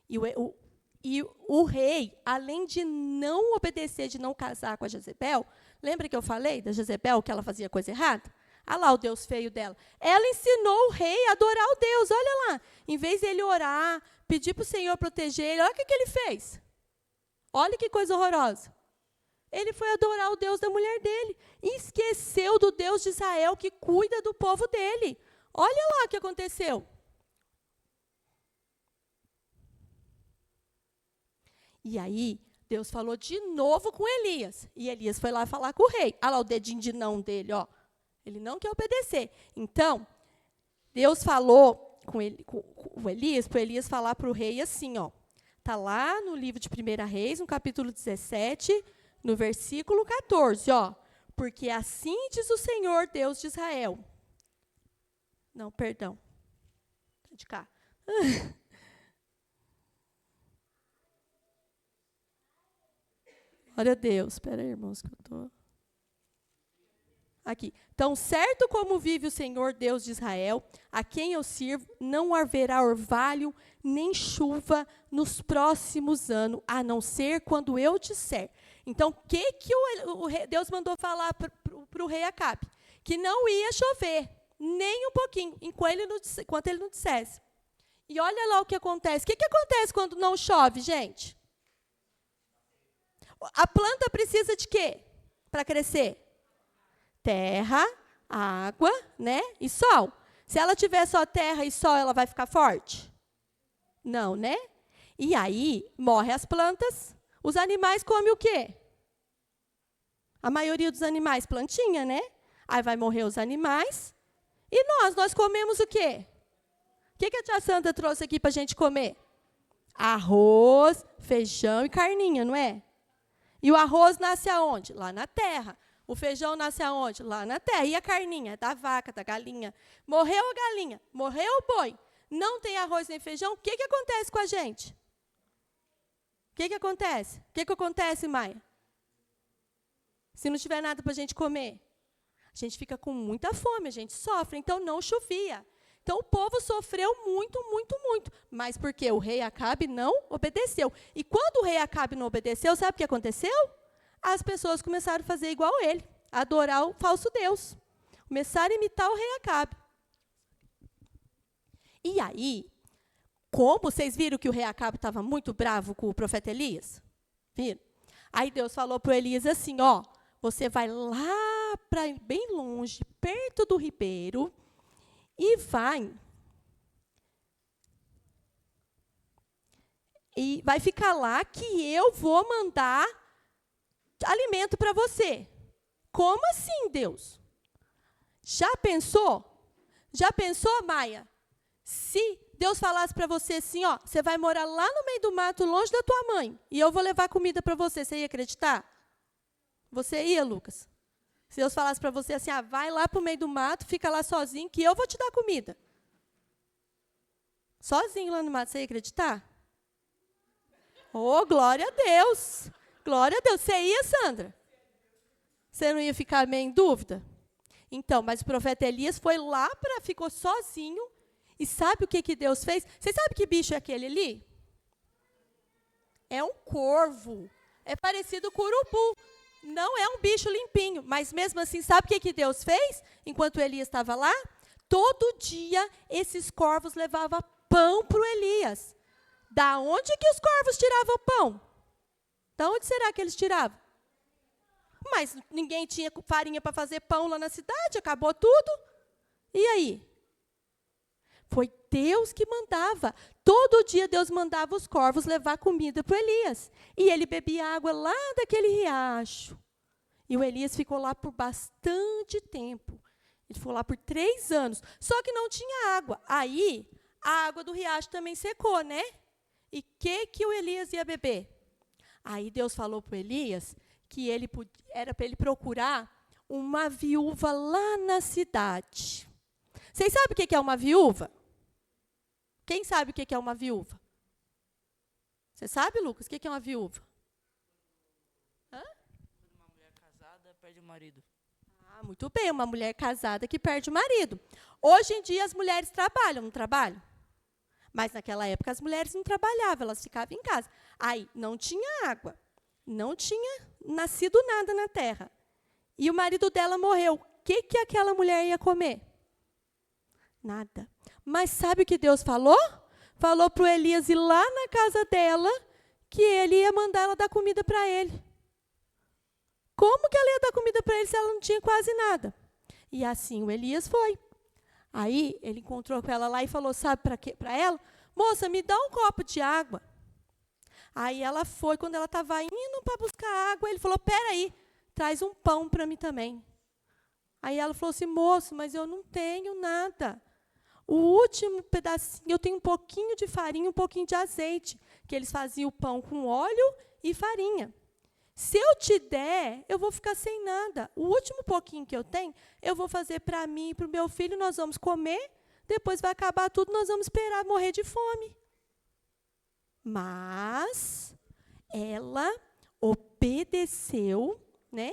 E o rei, além de não obedecer, de não casar com a Jezebel, lembra que eu falei da Jezebel, que ela fazia coisa errada? Olha lá o Deus feio dela. Ela ensinou o rei a adorar o Deus, olha lá. Em vez de ele orar, pedir para o Senhor proteger ele, olha o que ele fez. Olha que coisa horrorosa. Ele foi adorar o Deus da mulher dele. E esqueceu do Deus de Israel que cuida do povo dele. Olha lá o que aconteceu. E aí, Deus falou de novo com Elias. E Elias foi lá falar com o rei. Olha lá o dedinho de não dele, ó. Ele não quer obedecer. Então, Deus falou com Elias, para Elias falar para o rei assim, ó. Está lá no livro de 1 Reis, no capítulo 17, no versículo 14, ó. Porque assim diz o Senhor, Deus de Israel. Não, perdão. Tá de cá. Glória a Deus. Espera aí, irmãos, que eu estou... Aqui. Tão certo como vive o Senhor Deus de Israel, a quem eu sirvo, não haverá orvalho nem chuva nos próximos anos, a não ser quando eu disser. Então, o que Deus mandou falar para o rei Acabe? Que não ia chover, nem um pouquinho, enquanto ele não dissesse. E olha lá o que acontece. O que acontece quando não chove, gente? A planta precisa de quê para crescer? Terra, água, né? E sol. Se ela tiver só terra e sol, ela vai ficar forte? Não, né? E aí, morrem as plantas, os animais comem o quê? A maioria dos animais, plantinha, né? Aí vai morrer os animais. E nós comemos o quê? O que a tia Sandra trouxe aqui para a gente comer? Arroz, feijão e carninha, não é? E o arroz nasce aonde? Lá na terra. O feijão nasce aonde? Lá na terra. E a carninha? Da vaca, da galinha. Morreu a galinha, morreu o boi. Não tem arroz nem feijão, o que acontece com a gente? O que acontece? O que acontece, Maia? Se não tiver nada para a gente comer? A gente fica com muita fome, a gente sofre. Então, não chovia. Então, o povo sofreu muito, muito, muito. Mas porque o rei Acabe não obedeceu. E quando o rei Acabe não obedeceu, sabe o que aconteceu? As pessoas começaram a fazer igual ele, a adorar o falso Deus. Começaram a imitar o rei Acabe. E aí, como vocês viram que o rei Acabe estava muito bravo com o profeta Elias? Viram? Aí Deus falou para o Elias assim, ó, você vai lá para bem longe, perto do ribeiro, e vai ficar lá que eu vou mandar alimento para você. Como assim, Deus? Já pensou? Já pensou, Maia? Se Deus falasse para você assim, ó, você vai morar lá no meio do mato, longe da tua mãe, e eu vou levar comida para você, você ia acreditar? Você ia, Lucas? Se Deus falasse para você assim, vai lá para o meio do mato, fica lá sozinho, que eu vou te dar comida. Sozinho lá no mato, você ia acreditar? Oh, glória a Deus! Glória a Deus. Você ia, Sandra? Você não ia ficar meio em dúvida? Então, mas o profeta Elias foi lá, ficou sozinho, e sabe o que Deus fez? Você sabe que bicho é aquele ali? É um corvo. É parecido com o urubu. Não é um bicho limpinho, mas mesmo assim, sabe o que Deus fez? Enquanto Elias estava lá, todo dia esses corvos levavam pão para o Elias. Da onde que os corvos tiravam pão? Da onde será que eles tiravam? Mas ninguém tinha farinha para fazer pão lá na cidade, acabou tudo. E aí? Foi Deus que mandava. Todo dia Deus mandava os corvos levar comida para Elias. E ele bebia água lá daquele riacho. E o Elias ficou lá por bastante tempo. Ele ficou lá por 3 anos. Só que não tinha água. Aí, a água do riacho também secou, né? E o que o Elias ia beber? Aí Deus falou para Elias que era para ele procurar uma viúva lá na cidade. Vocês sabem o que é uma viúva? Quem sabe o que é uma viúva? Você sabe, Lucas, o que é uma viúva?
Uma mulher casada perde o marido.
Ah, muito bem, uma mulher casada que perde o marido. Hoje em dia as mulheres trabalham, não trabalham? Mas naquela época as mulheres não trabalhavam, elas ficavam em casa. Aí não tinha água, não tinha nascido nada na terra. E o marido dela morreu. O que aquela mulher ia comer? Nada. Mas sabe o que Deus falou? Falou para o Elias ir lá na casa dela, que ele ia mandar ela dar comida para ele. Como que ela ia dar comida para ele se ela não tinha quase nada? E assim o Elias foi. Aí ele encontrou com ela lá e falou, sabe para ela? Moça, me dá um copo de água. Aí ela foi, quando ela estava indo para buscar água, ele falou, peraí, traz um pão para mim também. Aí ela falou assim, moço, mas eu não tenho nada. O último pedacinho, eu tenho um pouquinho de farinha, um pouquinho de azeite, que eles faziam o pão com óleo e farinha. Se eu te der, eu vou ficar sem nada. O último pouquinho que eu tenho, eu vou fazer para mim e para o meu filho, nós vamos comer, depois vai acabar tudo, nós vamos esperar morrer de fome. Mas ela obedeceu, né?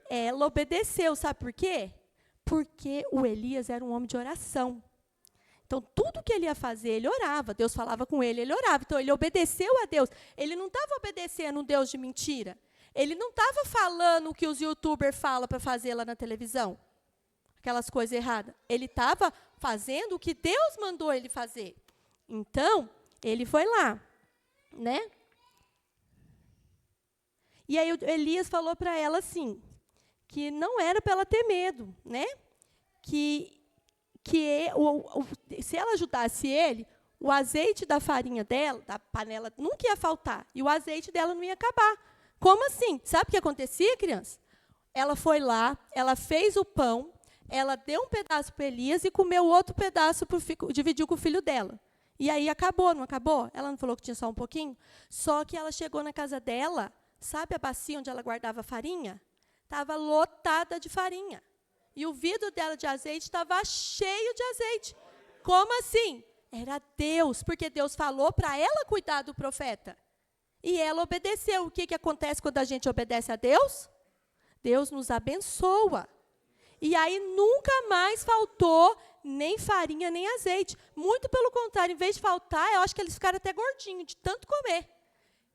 Ela obedeceu, sabe por quê? Porque o Elias era um homem de oração. Então, tudo que ele ia fazer, ele orava. Deus falava com ele, ele orava. Então, ele obedeceu a Deus. Ele não estava obedecendo um Deus de mentira. Ele não estava falando o que os youtubers falam para fazer lá na televisão. Aquelas coisas erradas. Ele estava fazendo o que Deus mandou ele fazer. Então, ele foi lá, né? E aí, Elias falou para ela assim, que não era para ela ter medo, né? Se ela ajudasse ele, o azeite da farinha dela, da panela, nunca ia faltar. E o azeite dela não ia acabar. Como assim? Sabe o que acontecia, criança? Ela foi lá, ela fez o pão, ela deu um pedaço para Elias e comeu outro pedaço, dividiu com o filho dela. E aí acabou, não acabou? Ela não falou que tinha só um pouquinho? Só que ela chegou na casa dela, sabe a bacia onde ela guardava a farinha? Estava lotada de farinha. E o vidro dela de azeite estava cheio de azeite. Como assim? Era Deus, porque Deus falou para ela cuidar do profeta. E ela obedeceu. O que acontece quando a gente obedece a Deus? Deus nos abençoa. E aí nunca mais faltou nem farinha, nem azeite. Muito pelo contrário, em vez de faltar, eu acho que eles ficaram até gordinhos, de tanto comer.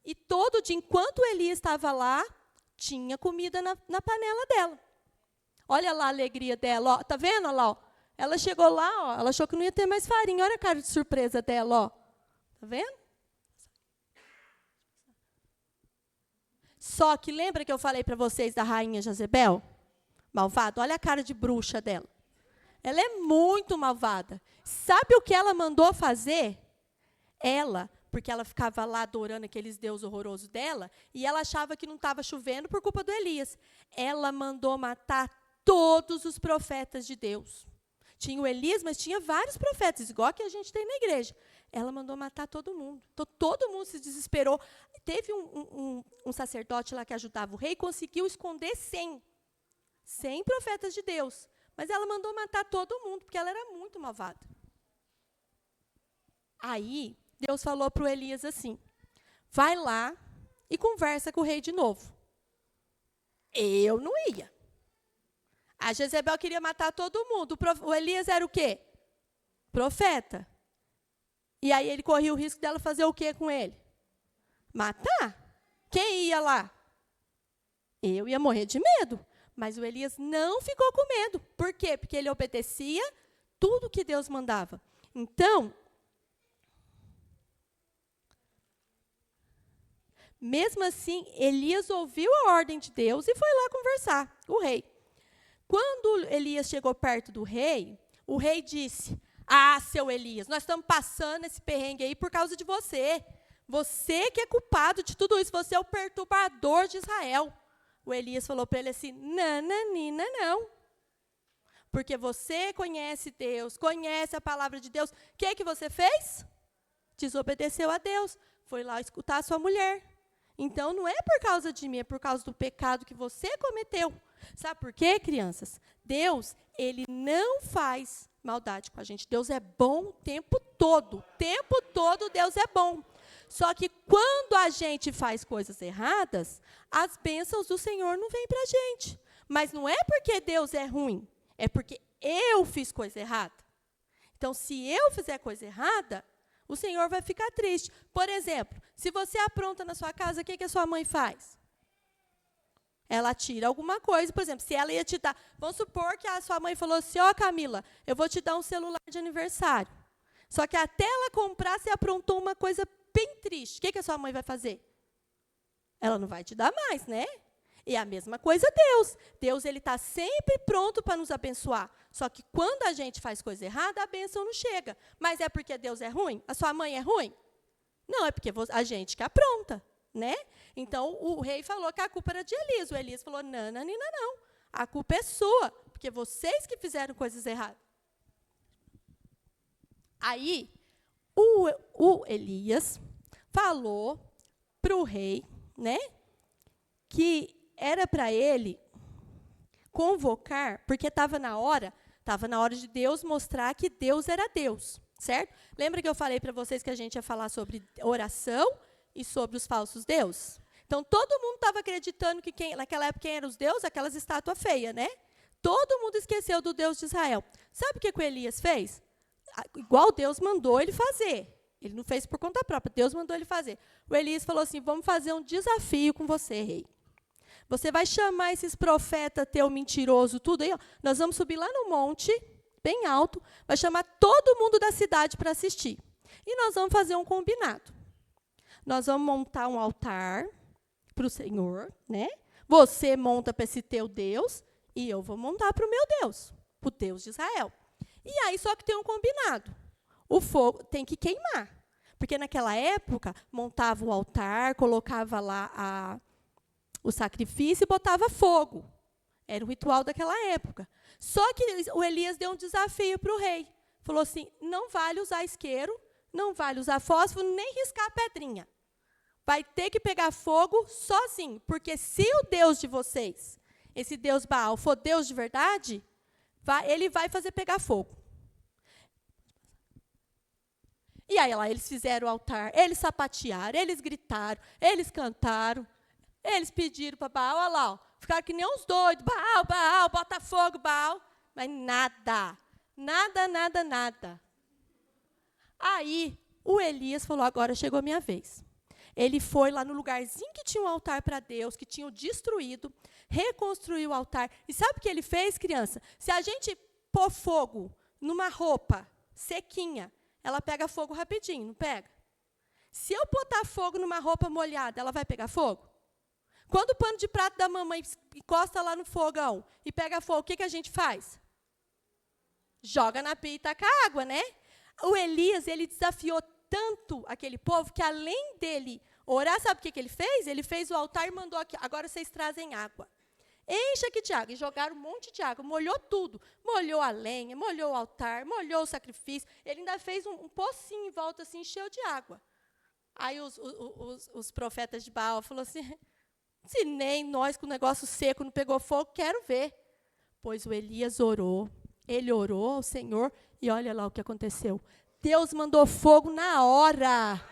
E todo dia, enquanto Elias estava lá, tinha comida na panela dela. Olha lá a alegria dela, ó. Tá vendo? Olha lá, ó. Ela chegou lá, ó, ela achou que não ia ter mais farinha. Olha a cara de surpresa dela, ó. Tá vendo? Só que lembra que eu falei para vocês da rainha Jezebel? Malvada. Olha a cara de bruxa dela. Ela é muito malvada. Sabe o que ela mandou fazer? Porque ela ficava lá adorando aqueles deuses horrorosos dela, e ela achava que não estava chovendo por culpa do Elias. Ela mandou matar todos os profetas de Deus. Tinha o Elias, mas tinha vários profetas, igual que a gente tem na igreja. Ela mandou matar todo mundo. Então, todo mundo se desesperou. Teve um sacerdote lá que ajudava o rei e conseguiu esconder 100 profetas de Deus. Mas ela mandou matar todo mundo, porque ela era muito malvada. Aí, Deus falou para o Elias assim, vai lá e conversa com o rei de novo. Eu não ia. A Jezebel queria matar todo mundo. O Elias era o quê? Profeta. E aí ele corria o risco dela fazer o quê com ele? Matar. Quem ia lá? Eu ia morrer de medo. Mas o Elias não ficou com medo. Por quê? Porque ele obedecia tudo que Deus mandava. Então, mesmo assim, Elias ouviu a ordem de Deus e foi lá conversar com o rei. Quando Elias chegou perto do rei, o rei disse, seu Elias, nós estamos passando esse perrengue aí por causa de você. Você que é culpado de tudo isso, você é o perturbador de Israel. O Elias falou para ele assim, nananina, não. Porque você conhece Deus, conhece a palavra de Deus. O que você fez? Desobedeceu a Deus. Foi lá escutar a sua mulher. Então, não é por causa de mim, é por causa do pecado que você cometeu. Sabe por quê, crianças? Deus, ele não faz maldade com a gente. Deus é bom o tempo todo. O tempo todo Deus é bom. Só que quando a gente faz coisas erradas, as bênçãos do Senhor não vêm para a gente. Mas não é porque Deus é ruim, é porque eu fiz coisa errada. Então, se eu fizer coisa errada, o Senhor vai ficar triste. Por exemplo, se você apronta na sua casa, o que a sua mãe faz? Ela tira alguma coisa. Por exemplo, se ela ia te dar... Vamos supor que a sua mãe falou assim, ó, Camila, eu vou te dar um celular de aniversário. Só que até ela comprar, você aprontou uma coisa bem triste. O que a sua mãe vai fazer? Ela não vai te dar mais, né? E a mesma coisa Deus. Deus, ele está sempre pronto para nos abençoar. Só que quando a gente faz coisa errada, a bênção não chega. Mas é porque Deus é ruim? A sua mãe é ruim? Não, é porque a gente que apronta, né? Então, o rei falou que a culpa era de Elias. O Elias falou, não. A culpa é sua, porque vocês que fizeram coisas erradas. Aí, o Elias falou para o rei, né, que era para ele convocar, porque estava na hora de Deus mostrar que Deus era Deus, certo? Lembra que eu falei para vocês que a gente ia falar sobre oração e sobre os falsos deuses? Então, todo mundo estava acreditando que naquela época quem eram os deuses? Aquelas estátuas feias, né? Todo mundo esqueceu do Deus de Israel. Sabe o que o Elias fez? Igual Deus mandou ele fazer. Ele não fez por conta própria, Deus mandou ele fazer. O Elias falou assim, vamos fazer um desafio com você, rei. Você vai chamar esses profetas teu mentiroso, tudo aí, ó. Nós vamos subir lá no monte, bem alto, vai chamar todo mundo da cidade para assistir. E nós vamos fazer um combinado. Nós vamos montar um altar para o Senhor, né? Você monta para esse teu Deus e eu vou montar para o meu Deus, para o Deus de Israel. E aí, só que tem um combinado. O fogo tem que queimar. Porque naquela época, montava o altar, colocava lá o sacrifício e botava fogo. Era o ritual daquela época. Só que o Elias deu um desafio para o rei. Falou assim, não vale usar isqueiro, não vale usar fósforo, nem riscar pedrinha. Vai ter que pegar fogo sozinho. Porque se o Deus de vocês, esse Deus Baal, for Deus de verdade, ele vai fazer pegar fogo. E aí lá eles fizeram o altar, eles sapatearam, eles gritaram, eles cantaram, eles pediram para Baal, olha lá, ó, ficaram que nem uns doidos, Baal, bota fogo, Baal. Mas nada. Aí o Elias falou, agora chegou a minha vez. Ele foi lá no lugarzinho que tinha um altar para Deus, que tinham destruído, reconstruiu o altar. E sabe o que ele fez, criança? Se a gente pôr fogo numa roupa sequinha, ela pega fogo rapidinho, não pega? Se eu botar fogo numa roupa molhada, ela vai pegar fogo? Quando o pano de prato da mamãe encosta lá no fogão e pega fogo, o que a gente faz? Joga na pia e taca água, né? O Elias, ele desafiou tanto aquele povo que, além dele orar, sabe o que ele fez? Ele fez o altar e mandou aqui, agora vocês trazem água. Enche aqui de água. E jogaram um monte de água. Molhou tudo. Molhou a lenha, molhou o altar, molhou o sacrifício. Ele ainda fez um pocinho em volta, assim, encheu de água. Aí os profetas de Baal falaram assim, se nem nós com o negócio seco não pegou fogo, quero ver. Pois o Elias orou. Ele orou ao Senhor e olha lá o que aconteceu. Deus mandou fogo na hora.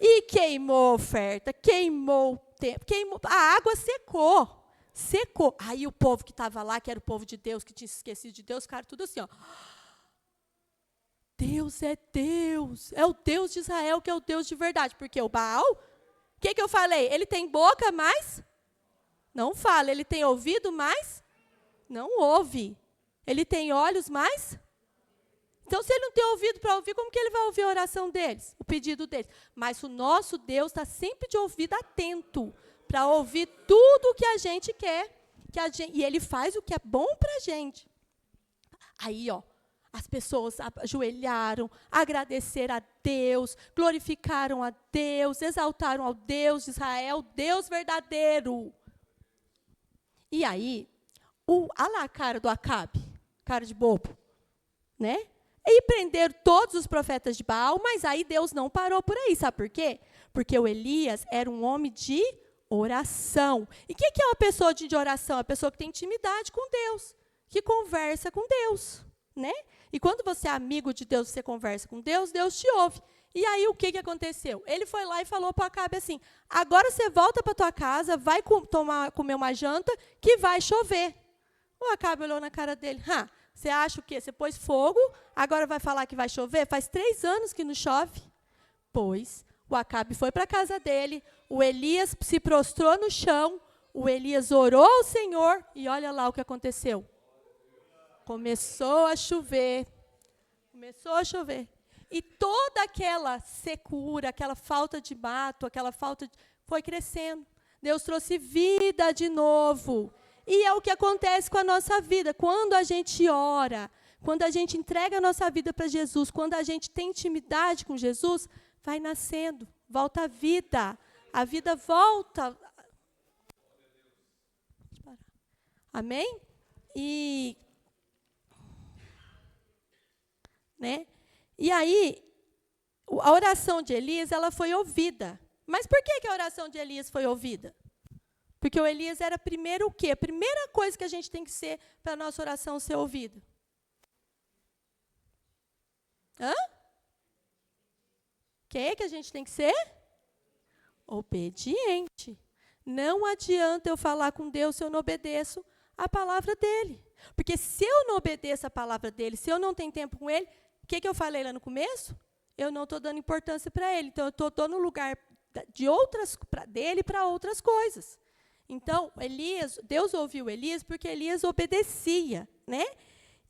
E queimou a oferta, queimou o tempo, a água secou. Aí o povo que estava lá, que era o povo de Deus, que tinha esquecido de Deus, ficaram tudo assim, ó. Deus é Deus. É o Deus de Israel que é o Deus de verdade. Porque o Baal, o que eu falei? Ele tem boca, mas não fala. Ele tem ouvido, mas não ouve. Ele tem olhos, mas... Então, se ele não tem ouvido para ouvir, como que ele vai ouvir a oração deles? O pedido deles? Mas o nosso Deus está sempre de ouvido atento para ouvir tudo o que a gente quer. E ele faz o que é bom para a gente. Aí, ó, as pessoas ajoelharam, agradeceram a Deus, glorificaram a Deus, exaltaram ao Deus de Israel, Deus verdadeiro. E aí, olha lá a cara do Acabe, cara de bobo, né? E prenderam todos os profetas de Baal, mas aí Deus não parou por aí. Sabe por quê? Porque o Elias era um homem de oração. E o que é uma pessoa de oração? É uma pessoa que tem intimidade com Deus, que conversa com Deus, né? E quando você é amigo de Deus, você conversa com Deus, Deus te ouve. E aí, o que aconteceu? Ele foi lá e falou para Acabe assim, agora você volta para tua casa, vai comer uma janta, que vai chover. O Acabe olhou na cara dele, você acha o quê? Você pôs fogo, agora vai falar que vai chover? Faz 3 anos que não chove. Pois, o Acabe foi para a casa dele, o Elias se prostrou no chão, o Elias orou ao Senhor, e olha lá o que aconteceu. Começou a chover. E toda aquela secura, aquela falta de mato, foi crescendo. Deus trouxe vida de novo. E é o que acontece com a nossa vida. Quando a gente ora, quando a gente entrega a nossa vida para Jesus, quando a gente tem intimidade com Jesus, vai nascendo, volta a vida. A vida volta. Amém? E aí, a oração de Elias, ela foi ouvida. Mas por que a oração de Elias foi ouvida? Porque o Elias era primeiro o quê? A primeira coisa que a gente tem que ser para a nossa oração ser ouvida. O que a gente tem que ser? Obediente. Não adianta eu falar com Deus se eu não obedeço a palavra dele. Porque se eu não obedeço a palavra dele, se eu não tenho tempo com ele, o que eu falei lá no começo? Eu não estou dando importância para ele. Então, eu estou no lugar dele para outras coisas. Então, Deus ouviu Elias porque Elias obedecia, né?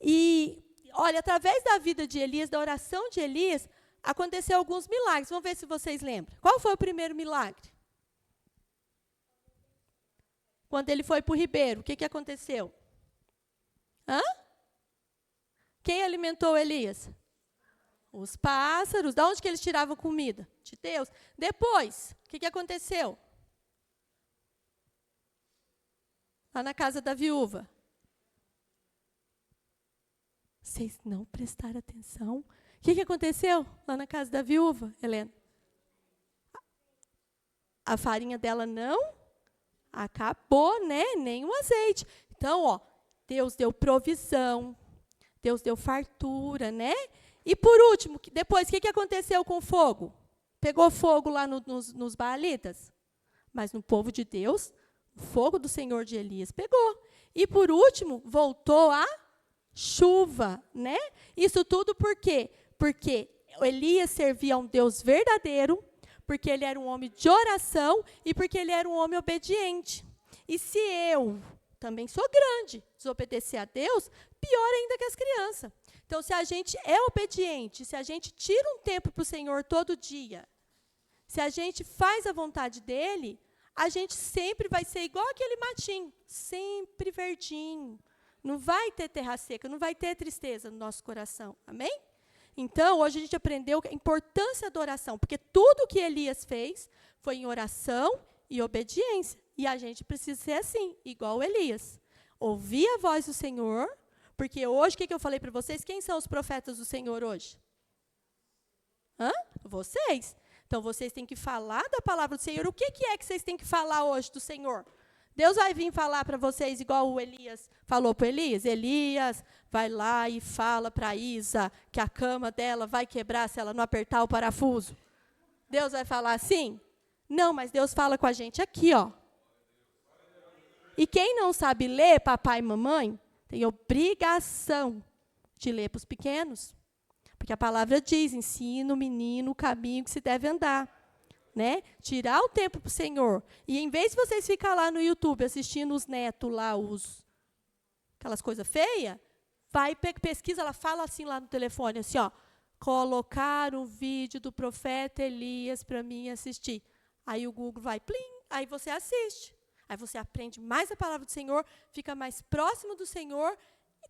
E, olha, através da vida de Elias, da oração de Elias, aconteceu alguns milagres. Vamos ver se vocês lembram. Qual foi o primeiro milagre? Quando ele foi para o ribeiro, o que aconteceu? Quem alimentou Elias? Os pássaros. De onde que eles tiravam comida? De Deus. Depois, o que aconteceu? Lá na casa da viúva. Vocês não prestaram atenção? O que aconteceu lá na casa da viúva, Helena? A farinha dela não acabou, né? Nem o azeite. Então, Deus deu provisão, Deus deu fartura, né? E por último, depois, o que aconteceu com o fogo? Pegou fogo lá nos baalitas? Mas no povo de Deus, o fogo do Senhor de Elias pegou. E por último, voltou a chuva, né? Isso tudo por quê? Porque Elias servia a um Deus verdadeiro, porque ele era um homem de oração e porque ele era um homem obediente. E se eu também sou grande, desobedecer a Deus, pior ainda que as crianças. Então, se a gente é obediente, se a gente tira um tempo para o Senhor todo dia, se a gente faz a vontade dEle, a gente sempre vai ser igual aquele matinho, sempre verdinho. Não vai ter terra seca, não vai ter tristeza no nosso coração. Amém? Então, hoje a gente aprendeu a importância da oração, porque tudo que Elias fez foi em oração e obediência. E a gente precisa ser assim, igual Elias. Ouvir a voz do Senhor, porque hoje, o que eu falei para vocês? Quem são os profetas do Senhor hoje? Vocês. Então, vocês têm que falar da palavra do Senhor. O que é que vocês têm que falar hoje do Senhor? Deus vai vir falar para vocês igual o Elias falou para Elias. Elias, vai lá e fala para Isa que a cama dela vai quebrar se ela não apertar o parafuso. Deus vai falar assim? Não, mas Deus fala com a gente aqui, ó. E quem não sabe ler, papai e mamãe, tem obrigação de ler para os pequenos. Porque a palavra diz, ensina o menino o caminho que se deve andar. Né? Tirar o tempo para o Senhor. E em vez de vocês ficar lá no YouTube assistindo os netos lá, aquelas coisas feias, vai, pesquisa, ela fala assim lá no telefone, assim, colocar um vídeo do profeta Elias para mim assistir. Aí o Google vai, plim, aí você assiste. Aí você aprende mais a palavra do Senhor, fica mais próximo do Senhor,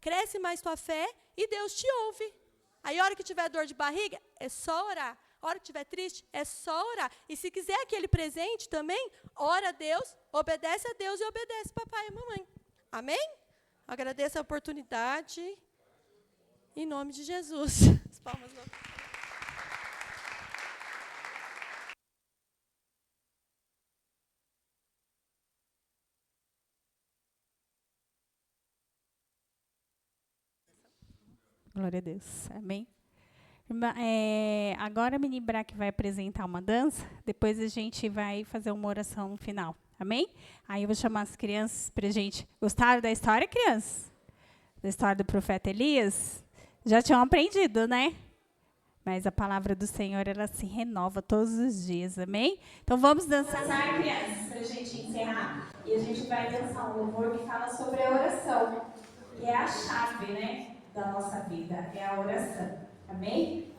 cresce mais tua fé e Deus te ouve. Aí a hora que tiver dor de barriga, é só orar. A hora que estiver triste, é só orar. E se quiser aquele presente também, ora a Deus, obedece a Deus e obedece papai e mamãe. Amém? Agradeço a oportunidade. em nome de Jesus. As palmas não.
Glória a Deus. Amém. Agora a Mini Braque vai apresentar uma dança, depois a gente vai fazer uma oração no final. Amém? Aí eu vou chamar as crianças para a gente. Gostaram da história, crianças? Da história do profeta Elias? Já tinham aprendido, né? Mas a palavra do Senhor, ela se renova todos os dias. Amém? Então vamos dançar, crianças, para a gente encerrar. E a gente vai dançar um louvor que fala sobre a oração, que é a chave, né, da nossa vida, é a oração. Amém?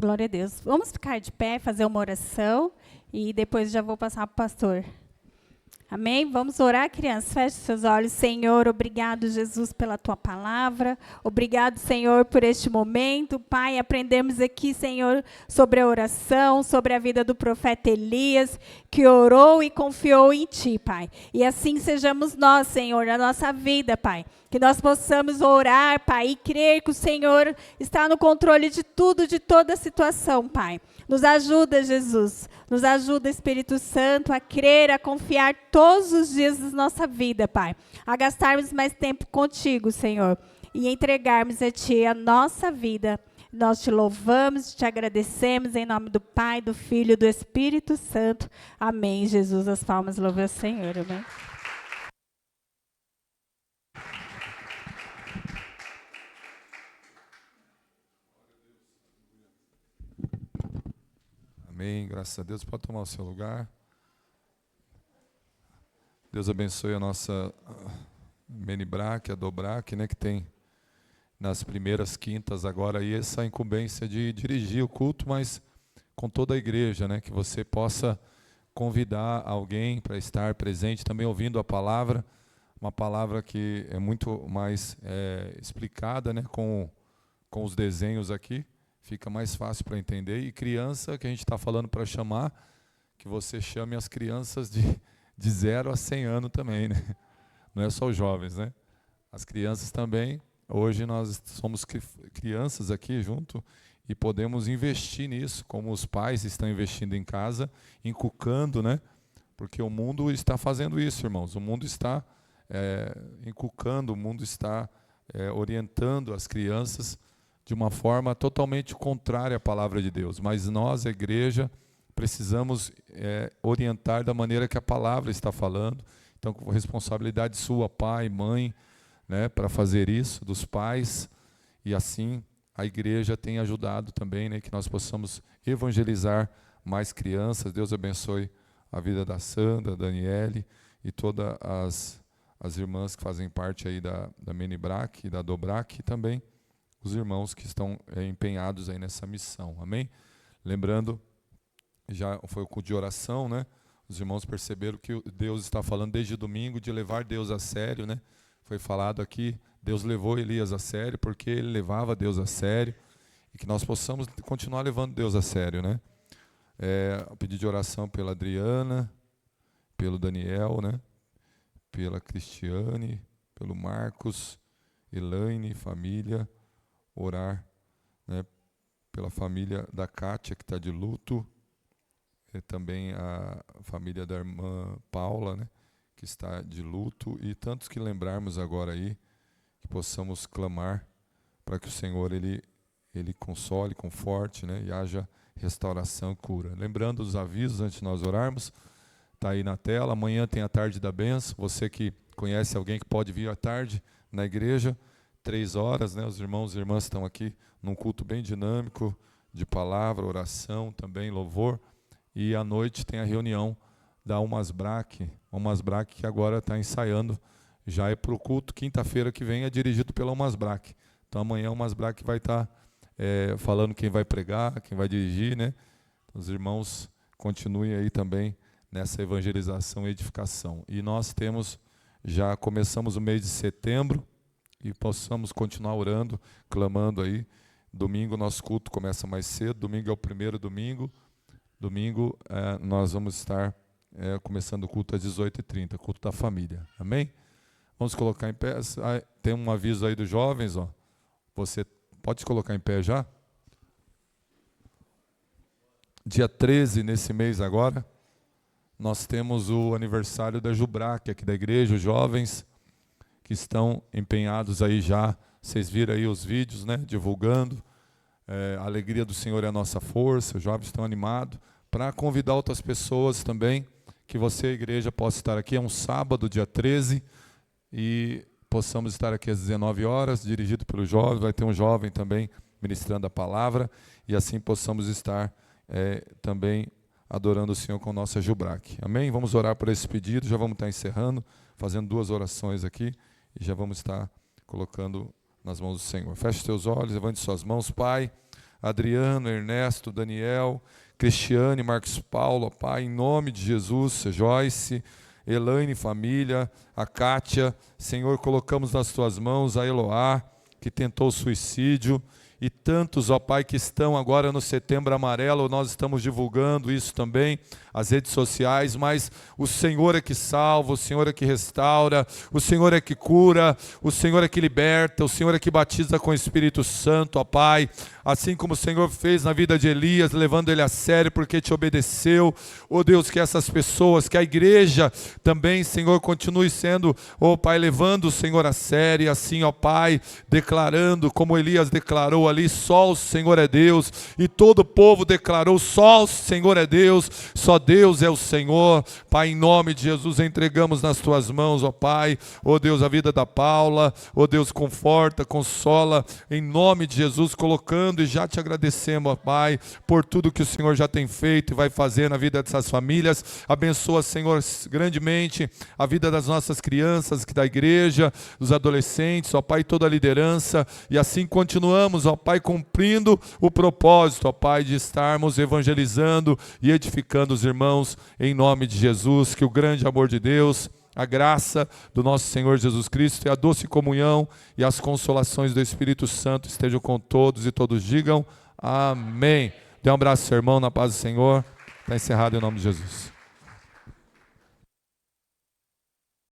Glória a Deus. Vamos ficar de pé, fazer uma oração e depois já vou passar para o pastor. Amém? Vamos orar, crianças. Feche seus olhos. Senhor, obrigado, Jesus, pela tua palavra. Obrigado, Senhor, por este momento. Pai, aprendemos aqui, Senhor, sobre a oração, sobre a vida do profeta Elias, que orou e confiou em ti, Pai. E assim sejamos nós, Senhor, na nossa vida, Pai. Que nós possamos orar, Pai, e crer que o Senhor está no controle de tudo, de toda a situação, Pai. Nos ajuda, Jesus. Nos ajuda, Espírito Santo, a crer, a confiar todos os dias da nossa vida, Pai. A gastarmos mais tempo contigo, Senhor. E entregarmos a Ti a nossa vida. Nós te louvamos, te agradecemos em nome do Pai, do Filho e do Espírito Santo. Amém, Jesus. As palmas louvam ao Senhor. Amém.
Amém, graças a Deus. Pode tomar o seu lugar. Deus abençoe a nossa Menibrac, a Dobrac, né, que tem nas primeiras quintas agora aí essa incumbência de dirigir o culto, mas com toda a igreja, né, que você possa convidar alguém para estar presente, também ouvindo a palavra, uma palavra que é muito mais explicada, né, com os desenhos aqui. Fica mais fácil para entender. E criança, que a gente está falando para chamar, que você chame as crianças de 0 a 100 anos também, né? Não é só os jovens, né? As crianças também. Hoje nós somos crianças aqui junto e podemos investir nisso, como os pais estão investindo em casa, inculcando, né? Porque o mundo está fazendo isso, irmãos. O mundo está inculcando, o mundo está orientando as crianças de uma forma totalmente contrária à palavra de Deus. Mas nós, a igreja, precisamos orientar da maneira que a palavra está falando. Então, com responsabilidade sua, pai, mãe, né, para fazer isso, dos pais. E assim, a igreja tem ajudado também, né, que nós possamos evangelizar mais crianças. Deus abençoe a vida da Sandra, da Daniele e todas as irmãs que fazem parte aí da Menibrac e da Dobrac e também os irmãos que estão empenhados aí nessa missão, amém? Lembrando, já foi o culto de oração, né? Os irmãos perceberam que Deus está falando desde domingo de levar Deus a sério, né? Foi falado aqui, Deus levou Elias a sério porque ele levava Deus a sério e que nós possamos continuar levando Deus a sério, né? Eu pedi de oração pela Adriana, pelo Daniel, né? Pela Cristiane, pelo Marcos, Elaine, família. Orar, né, pela família da Kátia, que está de luto, e também a família da irmã Paula, né, que está de luto, e tantos que lembrarmos agora aí, que possamos clamar para que o Senhor ele console, conforte, né, e haja restauração e cura. Lembrando os avisos antes de nós orarmos, está aí na tela, amanhã tem a tarde da bênção, você que conhece alguém que pode vir à tarde na igreja, 3 horas, né? Os irmãos e irmãs estão aqui num culto bem dinâmico, de palavra, oração, também louvor. E à noite tem a reunião da Umasbrac que agora está ensaiando, já é para o culto, quinta-feira que vem é dirigido pela Umasbrac. Então amanhã a Umasbrac vai estar falando quem vai pregar, quem vai dirigir, né? Os irmãos continuem aí também nessa evangelização e edificação. E nós já começamos o mês de setembro, e possamos continuar orando, clamando aí. Domingo nosso culto começa mais cedo, domingo é o primeiro domingo. Domingo nós vamos estar começando o culto às 18h30, culto da família. Amém? Vamos colocar em pé. Tem um aviso aí dos jovens, ó. Você pode colocar em pé já? Dia 13, nesse mês agora, nós temos o aniversário da Jubrac, aqui da igreja, os jovens que estão empenhados aí já, vocês viram aí os vídeos, né, divulgando, a alegria do Senhor é a nossa força, os jovens estão animados, para convidar outras pessoas também, que você, a igreja, possa estar aqui, é um sábado, dia 13, e possamos estar aqui às 19 horas, dirigido pelo jovem, vai ter um jovem também ministrando a palavra, e assim possamos estar também adorando o Senhor com nossa Jubrac. Amém? Vamos orar por esse pedido, já vamos estar encerrando, fazendo 2 orações aqui, e já vamos estar colocando nas mãos do Senhor. Feche seus olhos, levante suas mãos, Pai. Adriano, Ernesto, Daniel, Cristiane, Marcos Paulo, Pai, em nome de Jesus, Joyce, Elaine, família, a Kátia, Senhor, colocamos nas tuas mãos a Eloá, que tentou suicídio, e tantos, ó Pai, que estão agora no Setembro Amarelo, nós estamos divulgando isso também, as redes sociais, mas o Senhor é que salva, o Senhor é que restaura, o Senhor é que cura, o Senhor é que liberta, o Senhor é que batiza com o Espírito Santo, ó Pai, assim como o Senhor fez na vida de Elias, levando ele a sério porque te obedeceu, ó Deus, que essas pessoas, que a igreja também, Senhor, continue sendo, ó Pai, levando o Senhor a sério, e assim, ó Pai, declarando, como Elias declarou ali, só o Senhor é Deus, e todo o povo declarou, só o Senhor é Deus, só Deus é o Senhor. Pai, em nome de Jesus, entregamos nas tuas mãos, ó Pai, ó Deus, a vida da Paula, ó Deus, conforta, consola, em nome de Jesus, colocando e já te agradecemos, ó Pai, por tudo que o Senhor já tem feito e vai fazer na vida dessas famílias. Abençoa, Senhor, grandemente a vida das nossas crianças, da igreja, dos adolescentes, ó Pai, toda a liderança, e assim continuamos, ó Pai, cumprindo o propósito, ó Pai, de estarmos evangelizando e edificando os irmãos, em nome de Jesus. Que o grande amor de Deus, a graça do nosso Senhor Jesus Cristo e a doce comunhão e as consolações do Espírito Santo estejam com todos, e todos digam amém. Dê um abraço, irmão, na paz do Senhor. Está encerrado em nome de Jesus.